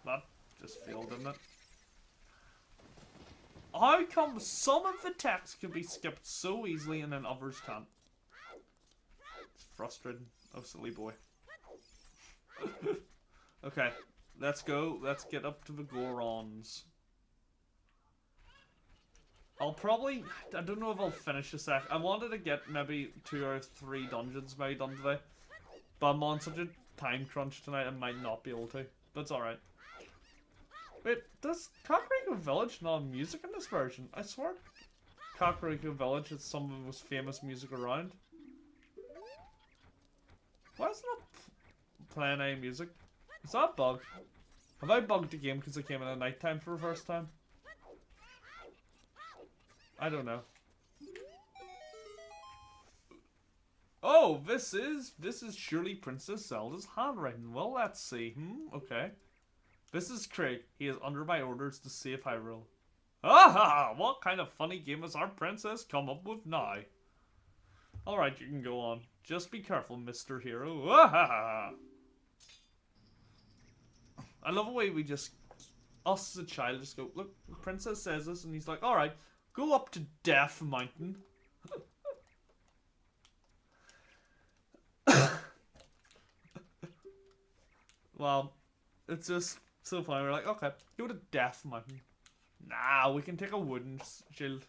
That just failed, didn't it? How come some of the text can be skipped so easily and then others can't? It's frustrating. Oh, silly boy. Okay, let's go. Let's get up to the Gorons. I'll probably... I don't know if I'll finish this act. I wanted to get maybe 2 or 3 dungeons maybe done today. But I'm on such a time crunch tonight I might not be able to. But it's alright. Wait, does Kakariko Village not have music in this version? I swear Kakariko Village is some of the most famous music around. Why is it not playing any music? Is that a bug? Have I bugged the game because it came in at night time for the first time? I don't know. Oh, this is surely Princess Zelda's handwriting. Well, let's see. Okay. This is Craig. He is under my orders to save Hyrule. Ah! What kind of funny game has our princess come up with now? Alright, you can go on. Just be careful, Mr. Hero. Ah! I love the way we just... Us as a child just go, look, the princess says this, and he's like, alright, go up to Death Mountain. Well, it's just so funny. We're like, okay, go to Death Mountain. Nah, we can take a wooden shield.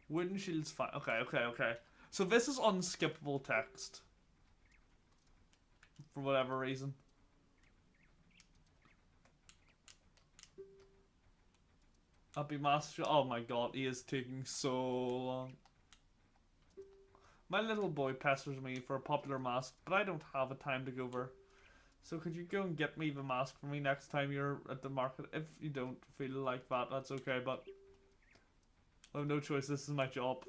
Wooden shield's fine. Okay, okay, okay. So this is unskippable text. For whatever reason. Happy Master. Oh my god, he is taking so long. My little boy pesters me for a popular mask, but I don't have a time to go over. So could you go and get me the mask for me next time you're at the market? If you don't feel like that, that's okay, but I have no choice, this is my job.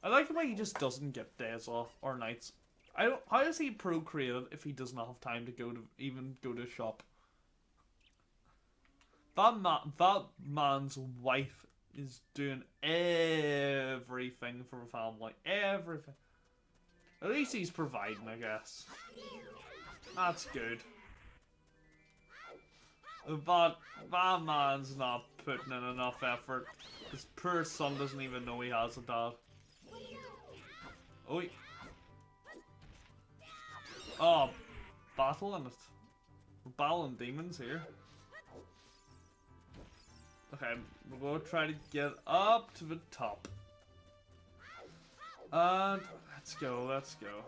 I like the way he just doesn't get days off or nights. How is he procreated if he does not have time to even go to a shop? That man's wife is doing everything for the family. Everything. At least he's providing, I guess. That's good. But that man's not putting in enough effort. His poor son doesn't even know he has a dad. Oi. Oh, battle in it. We're battling demons here. Okay, we're going to try to get up to the top. And let's go, let's go.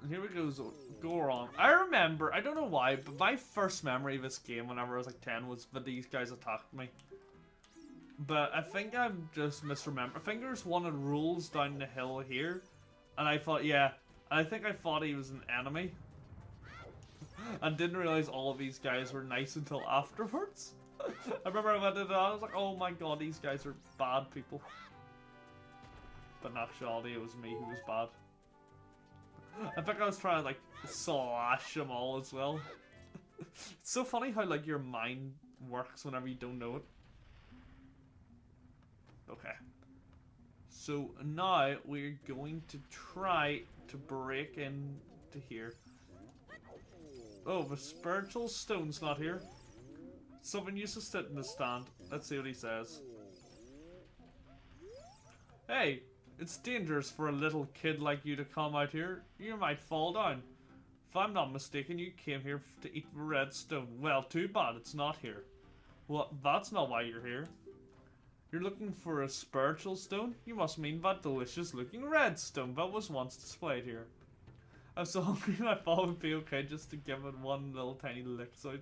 And here we go on. I remember, I don't know why, but my first memory of this game whenever I was like 10 was that these guys attacked me. But I think I'm just misremembering. I think there's one that rolls down the hill here. And I thought, yeah, I think I thought he was an enemy. And didn't realize all of these guys were nice until afterwards. I remember I went into that, I was like, oh my god, these guys are bad people. But in actuality, it was me who was bad. I think I was trying to, like, slash them all as well. It's so funny how, like, your mind works whenever you don't know it. Okay. So now we're going to try to break into here. Oh, the spiritual stone's not here. Someone used to sit in the stand. Let's see what he says. Hey, it's dangerous for a little kid like you to come out here. You might fall down. If I'm not mistaken, you came here to eat the red stone. Well, too bad it's not here. Well, that's not why you're here. You're looking for a spiritual stone? You must mean that delicious looking red stone that was once displayed here. I'm so hungry I thought it would be okay just to give it one little tiny lick so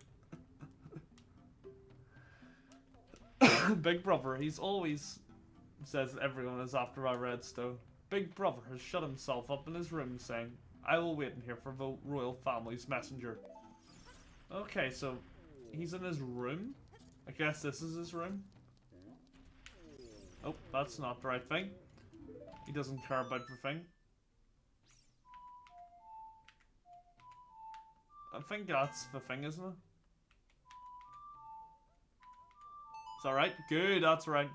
Big Brother, he's always says everyone is after our redstone. Big Brother has shut himself up in his room saying, I will wait in here for the royal family's messenger. Okay, so he's in his room? I guess this is his room. Oh, that's not the right thing. He doesn't care about the thing. I think that's the thing, isn't it? Is that right? Good, that's right.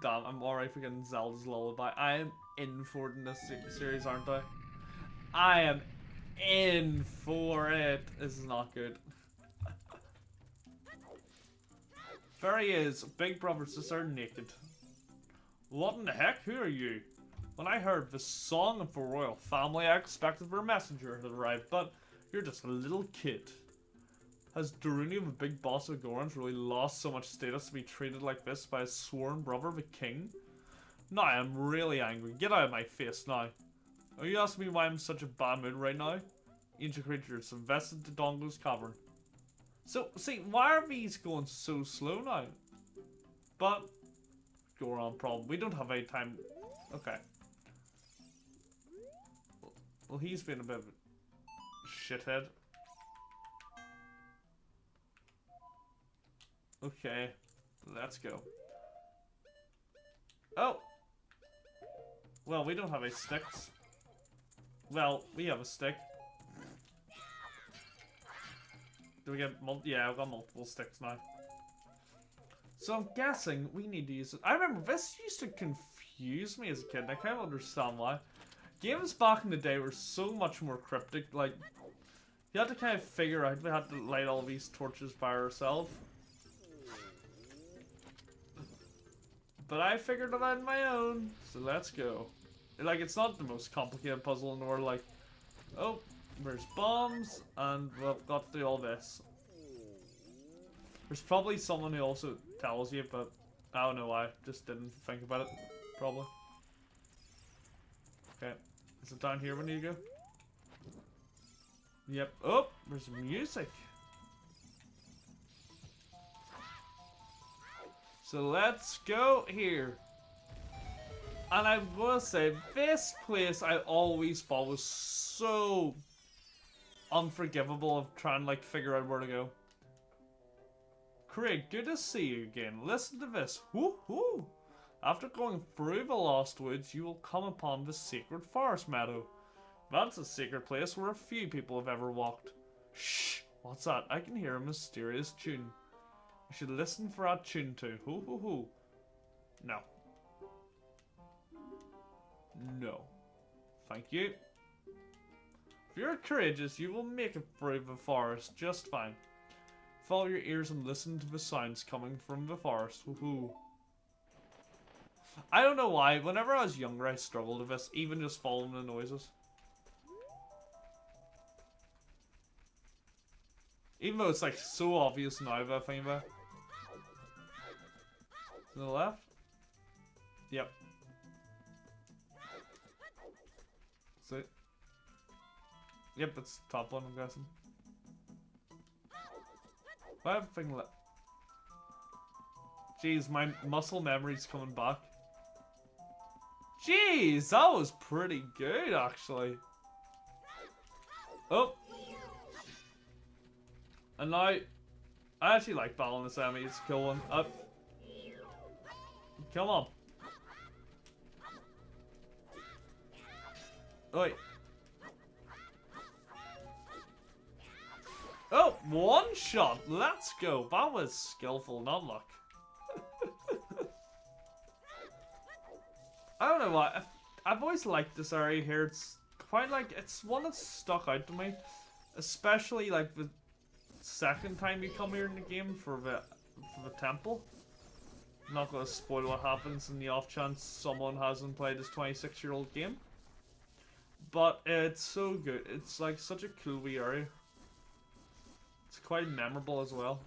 Damn, I'm alright for getting Zelda's Lullaby. I am in for it in this series, aren't I? I am in for it. This is not good. There he is. Big Brother's sister naked. What in the heck? Who are you? When I heard the song of the royal family, I expected their messenger to arrive, but you're just a little kid. Has Daruni, the big boss of Gorons, really lost so much status to be treated like this by his sworn brother, the king? Now I am really angry. Get out of my face now. Are you asking me why I'm in such a bad mood right now? Ancient creatures invested to Dongo's cavern. So, see, why are these going so slow now? But, Goron problem. We don't have any time. Okay. Well, he's been a bit of a shithead. Okay, let's go. Oh! Well, we don't have any sticks. Well, we have a stick. Do we get yeah, I've got multiple sticks now. So I'm guessing we need to use it. I remember this used to confuse me as a kid, and I can't understand why. Games back in the day were so much more cryptic, like, you had to kind of figure out, we had to light all these torches by ourselves. But I figured it out on my own, so let's go. Like, it's not the most complicated puzzle in the world, like, oh, there's bombs, and we've got to do all this. There's probably someone who also tells you, but I don't know why, just didn't think about it, probably. Okay, is it down here when you go? Yep, oh, there's music. So let's go here. And I will say, this place I always thought was so unforgivable of trying to like figure out where to go. Craig, good to see you again. Listen to this. Woohoo! After going through the Lost Woods, you will come upon the Sacred Forest Meadow. That's a secret place where a few people have ever walked. Shh! What's that? I can hear a mysterious tune. You should listen for that tune too. Hoo hoo hoo. No. No. Thank you. If you're courageous, you will make it through the forest just fine. Follow your ears and listen to the sounds coming from the forest. Hoo hoo. I don't know why. Whenever I was younger, I struggled with this, even just following the noises. Even though it's like so obvious now that I think about it. To the left? Yep. See? Yep, that's the top one, I'm guessing. I have a thing left. Jeez, my muscle memory's coming back. Jeez, that was pretty good, actually. Oh. And now, I actually like battling this enemy. It's a cool one. Up. Come on. Wait. Oh, one shot. Let's go. That was skillful, not luck. I don't know why. I've always liked this area here. It's quite like, it's one that's stuck out to me. Especially like the second time you come here in the game for the temple. I'm not going to spoil what happens in the off chance someone hasn't played this 26-year-old game. But it's so good. It's like such a cool wee area. It's quite memorable as well.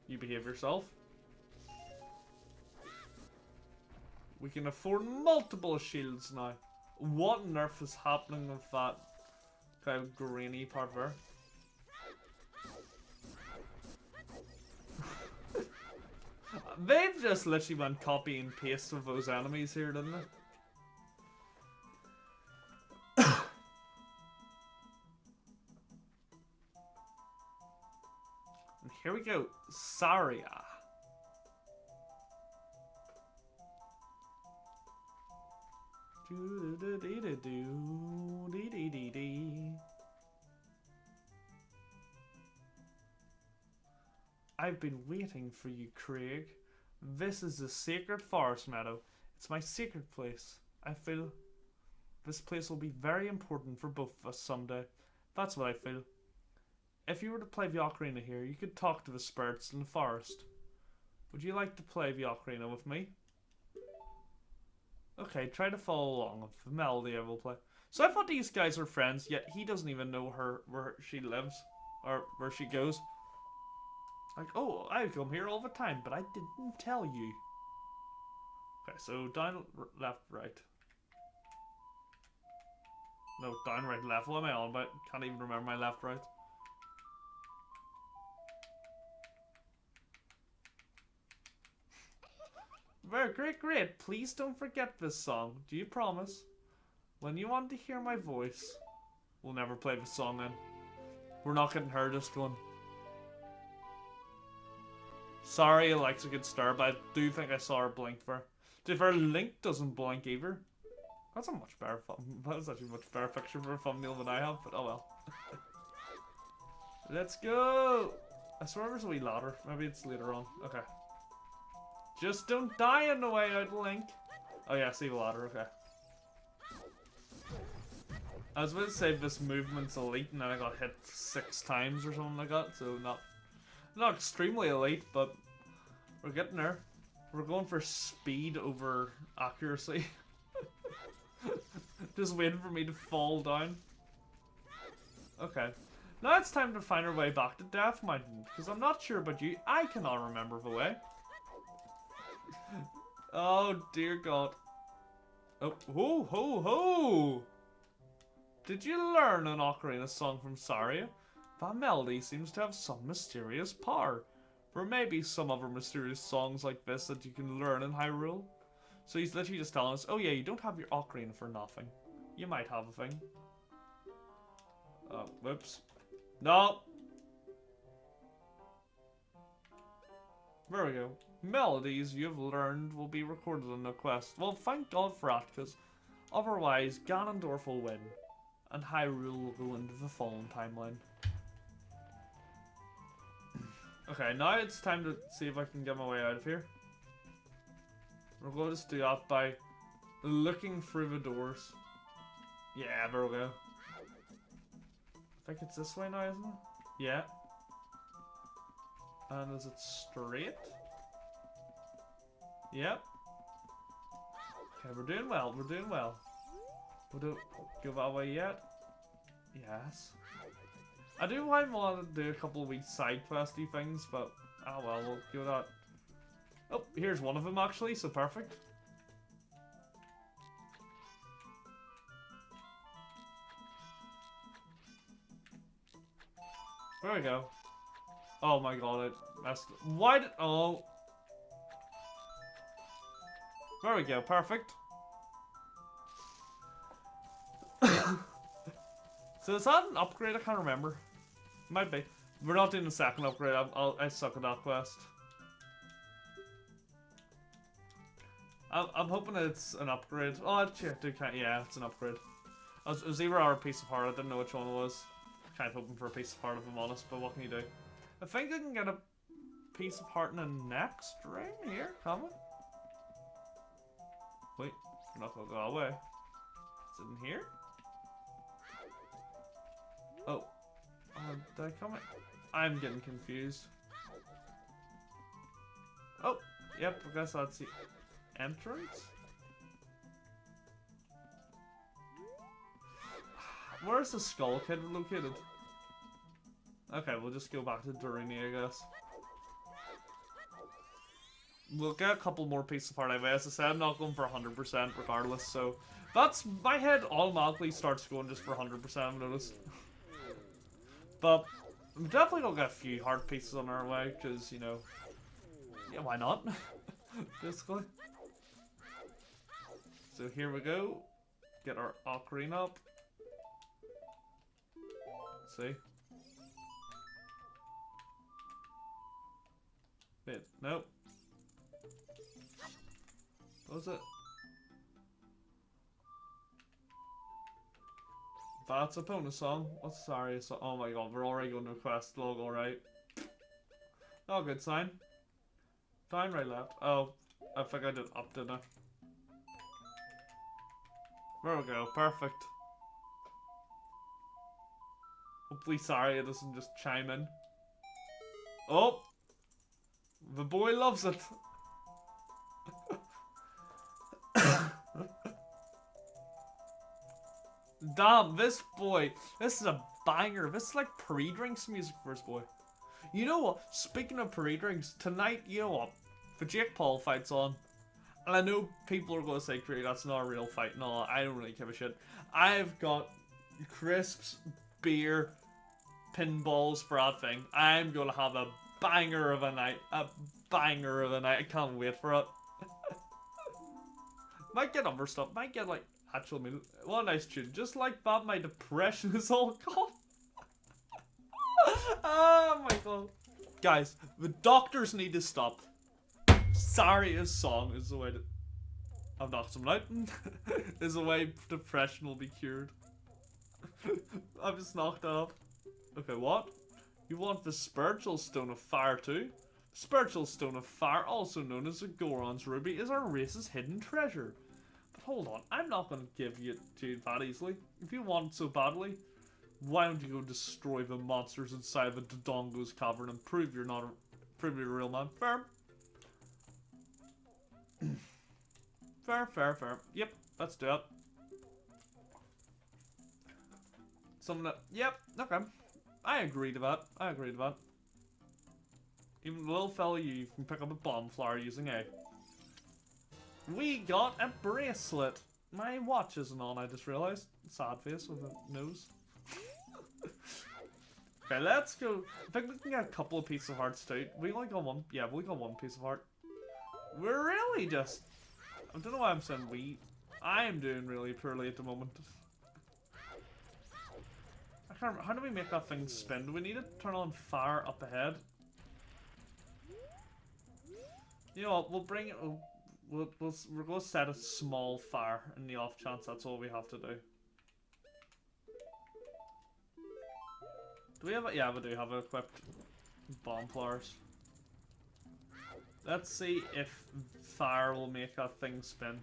You behave yourself. We can afford multiple shields now. What on earth is happening with that kind of grainy part there? They've just literally went copy and paste of those enemies here, didn't they? And here we go, Saria. I've been waiting for you, Craig. This is the Sacred Forest Meadow. It's my secret place. I feel this place will be very important for both of us someday. That's what I feel. If you were to play the Ocarina here, you could talk to the spirits in the forest. Would you like to play the Ocarina with me? Okay, try to follow along with the melody I will play. So I thought these guys were friends, yet he doesn't even know where she lives. Or where she goes. Like, oh, I come here all the time, but I didn't tell you. Okay, so down, left, right. No, down, right, left. What am I on about? Can't even remember my left, right. Very great, great. Please don't forget this song. Do you promise? When you want to hear my voice, we'll never play this song then. We're not getting her just one. Sorry, it likes a good start, but I do think I saw her blink for. To be fair, Link doesn't blink either. That's a much better that's actually a much better picture for a thumbnail than I have, but oh well. Let's go! I swear there's a wee ladder. Maybe it's later on. Okay. Just don't die on the way out, Link. Oh yeah, see the ladder, okay. I was about to say this movement's elite and then I got hit 6 times or something like that, so Not extremely elite, but we're getting there. We're going for speed over accuracy. Just waiting for me to fall down. Okay. Now it's time to find our way back to Death Mountain, because I'm not sure about you. I cannot remember the way. Oh, dear God. Oh, ho, ho, ho! Did you learn an Ocarina song from Saria? That melody seems to have some mysterious power. There may be some other mysterious songs like this that you can learn in Hyrule. So he's literally just telling us, oh yeah, you don't have your Ocarina for nothing. You might have a thing. Whoops. No! There we go. Melodies you've learned will be recorded on the quest. Well, thank God for that, because otherwise Ganondorf will win. And Hyrule will go into the Fallen timeline. Okay, now it's time to see if I can get my way out of here. We're going to just do that by looking through the doors. Yeah, there we go. I think it's this way now, isn't it? Yeah. And is it straight? Yep. Okay, we're doing well, we're doing well. We don't go that way yet. Yes. I do want to do a couple of wee side questy things, but oh well, we'll go that. Oh, here's one of them actually, so perfect. There we go. Oh my God, I messed. Why did? Oh. There we go, perfect. So is that an upgrade? I can't remember. Might be. We're not doing the second upgrade. I suck at that quest. I'm hoping it's an upgrade. Oh, yeah, it's an upgrade. It was either our piece of heart. I didn't know which one it was. Kind of hoping for a piece of heart if I'm honest, but what can you do? I think I can get a piece of heart in the next ring here. Can we? Wait, we're not gonna go that way. Is it in here? Oh. Did I come in? I'm getting confused. Oh, yep, I guess that's the entrance. Where's the Skull Kid located? Okay, we'll just go back to Dorini, I guess. We'll get a couple more pieces of heart anyway. As I said, I'm not going for 100% regardless, so that's my head automatically starts going just for 100%, I've noticed. But I'm definitely gonna get a few heart pieces on our way, because, you know, yeah, why not? Basically. So here we go. Get our Ocarina up. See? Wait, nope. What was it? That's a bonus song. What's sorry? So, oh my God, we're already going to a quest log, alright. Oh, good sign. Down, right, left. Oh, I think I did up, didn't I? There we go, perfect. Hopefully, sorry, it doesn't just chime in. Oh! The boy loves it. Damn, this boy, this is a banger. This is like pre-drinks music for this boy. You know what? Speaking of pre-drinks, tonight, you know what? The Jake Paul fight's on. And I know people are going to say, Craig, that's not a real fight. No, I don't really give a shit. I've got crisps, beer, pinballs for that thing. I'm going to have a banger of a night. A banger of a night. I can't wait for it. Might get other stuff. Might get like actual music. What a nice tune. Just like that, my depression is all gone. Oh my God. Guys, the doctors need to stop. Saria's song is the way to... I've knocked someone out. Is the way depression will be cured. I've just knocked off. Okay, what? You want the Spiritual Stone of Fire too? The Spiritual Stone of Fire, also known as the Goron's Ruby, is our race's hidden treasure. But hold on, I'm not going to give you to that easily. If you want it so badly, Why don't you go destroy the monsters inside the Dodongo's cavern and prove you're a real man? Fair. Fair. Yep, let's do it. Yep, okay. I agree to that. Even the little fella, you can pick up a bomb flower using A. We got a bracelet. My watch isn't on, I just realized. Sad face with a nose. Okay, let's go. I think we can get a couple of pieces of hearts too. We only got one. Yeah, we got one piece of heart. We're really just... I don't know why I'm saying we. I am doing really poorly at the moment. I can't remember. How do we make that thing spin? Do we need to turn on fire up ahead? You know what? We'll bring it... we're going to set a small fire in the off chance that's all we have to do. Do we have it? Yeah, we do have it equipped. Bomb flowers. Let's see if fire will make that thing spin.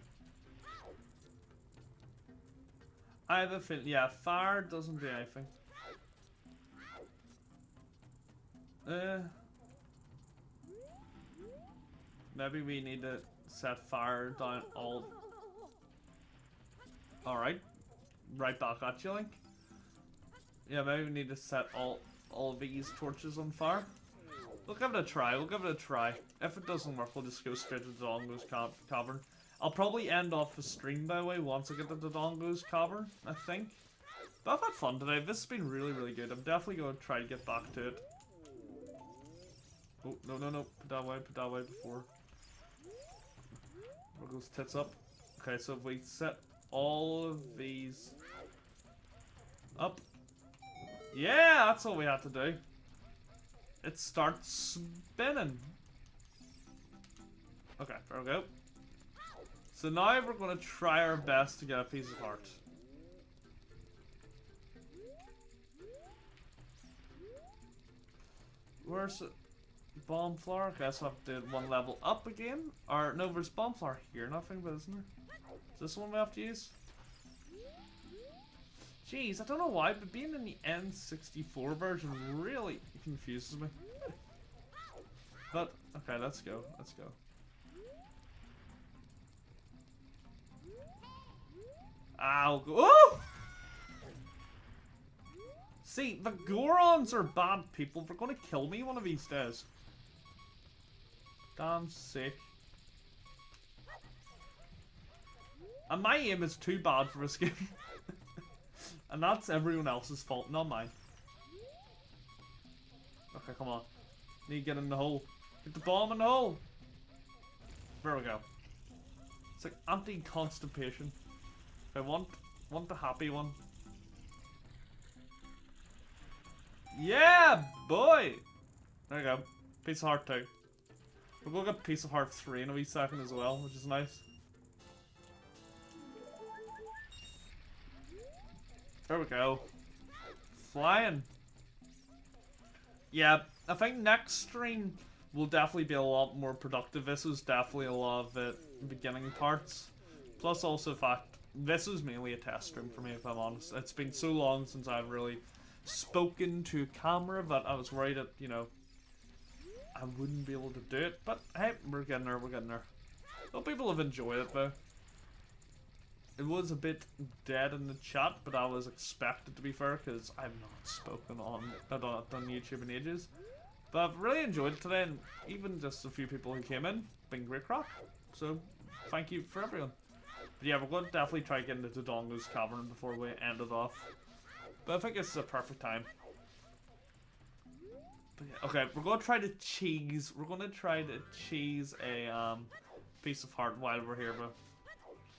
I have a feeling, yeah, fire doesn't do anything. Maybe we need to set fire down all... Alright. Right back at you, Link. Yeah, maybe we need to set all these torches on fire. We'll give it a try, If it doesn't work, we'll just go straight to the Dodongo's cavern. I'll probably end off the stream, by the way, once I get to the Dodongo's cavern, I think. But I've had fun today. This has been really, really good. I'm definitely going to try to get back to it. Oh, no. Put that way before. Where goes tits up? Okay, so if we set all of these up. Yeah, that's all we have to do. It starts spinning. Okay, there we go. So now we're going to try our best to get a piece of heart. Where's it? Bomb flower? Okay, so I have to do one level up again. Or, no, there's bomb flower here, nothing but isn't there? Is this one we have to use? Jeez, I don't know why, but being in the N64 version really confuses me. But, okay, let's go. Ow. Oh! See, the Gorons are bad people. They're gonna kill me one of these days. Damn sick. And my aim is too bad for this game. And that's everyone else's fault, not mine. Okay, come on. Need to get in the hole. Get the bomb in the hole. There we go. It's like anti-constipation. I want the happy one. Yeah, boy! There you go. Piece of heart 2. We're going to get piece of heart 3 in a wee second as well, which is nice. There we go. Flying. Yeah, I think next stream will definitely be a lot more productive. This was definitely a lot of the beginning parts. Plus also the fact, this was mainly a test stream for me, if I'm honest. It's been so long since I've really spoken to camera that I was worried that, you know, I wouldn't be able to do it. But hey, we're getting there. Hope people have enjoyed it though. It was a bit dead in the chat, but I was expected to be fair, because I've not spoken on YouTube in ages. But I've really enjoyed it today, and even just a few people who came in, been great crack. So, thank you for everyone. But yeah, we're going to definitely try to get into Dodongo's cavern before we end it off. But I think this is a perfect time. But yeah, okay, we're going to try to cheese. A piece of heart while we're here, but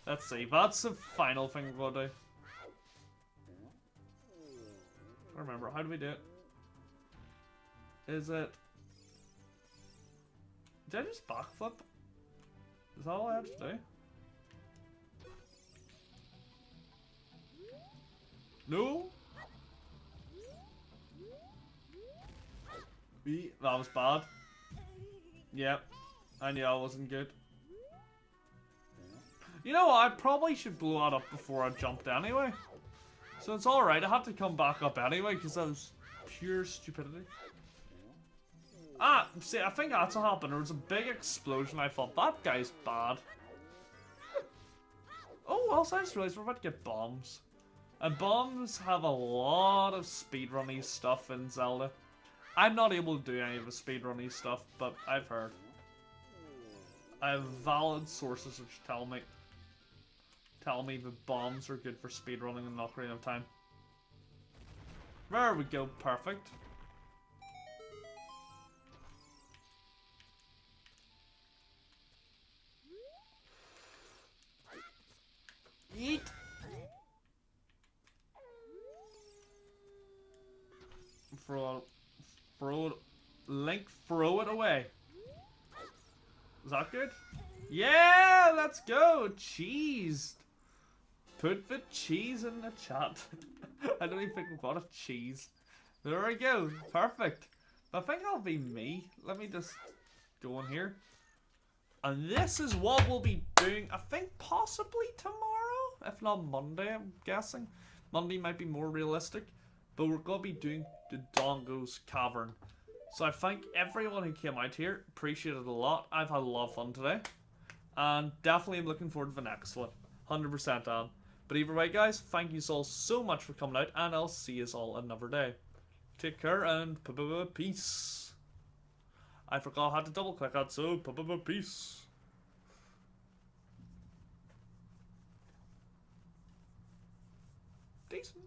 let's see. That's the final thing we're going to do. I don't remember. How do we do it? Is it... Did I just backflip? Is that all I have to do? No? That was bad. Yep. I knew I wasn't good. You know what? I probably should blow that up before I jumped anyway. So it's alright, I had to come back up anyway, because that was pure stupidity. Ah, see, I think that's what happened. There was a big explosion. I thought, that guy's bad. Oh, also I just realized we're about to get bombs. And bombs have a lot of speedrunny stuff in Zelda. I'm not able to do any of the speedrunny stuff, but I've heard. I have valid sources which tell me the bombs are good for speedrunning in Ocarina of Time. There we go, perfect. Eat! Link, throw it away. Is that good? Yeah, let's go! Cheese! Put the cheese in the chat. I don't even think we've got a cheese. There we go, perfect. I think that'll be me. Let me just go in here. And this is what we'll be doing, I think possibly tomorrow? If not Monday, I'm guessing. Monday might be more realistic. But we're going to be doing the Dongo's Cavern. So I thank everyone who came out here. Appreciate it a lot. I've had a lot of fun today. And definitely I'm looking forward to the next one. 100% am. But either way guys, thank you all so much for coming out. And I'll see you all another day. Take care and peace. I forgot how to double click that, so peace. Decent.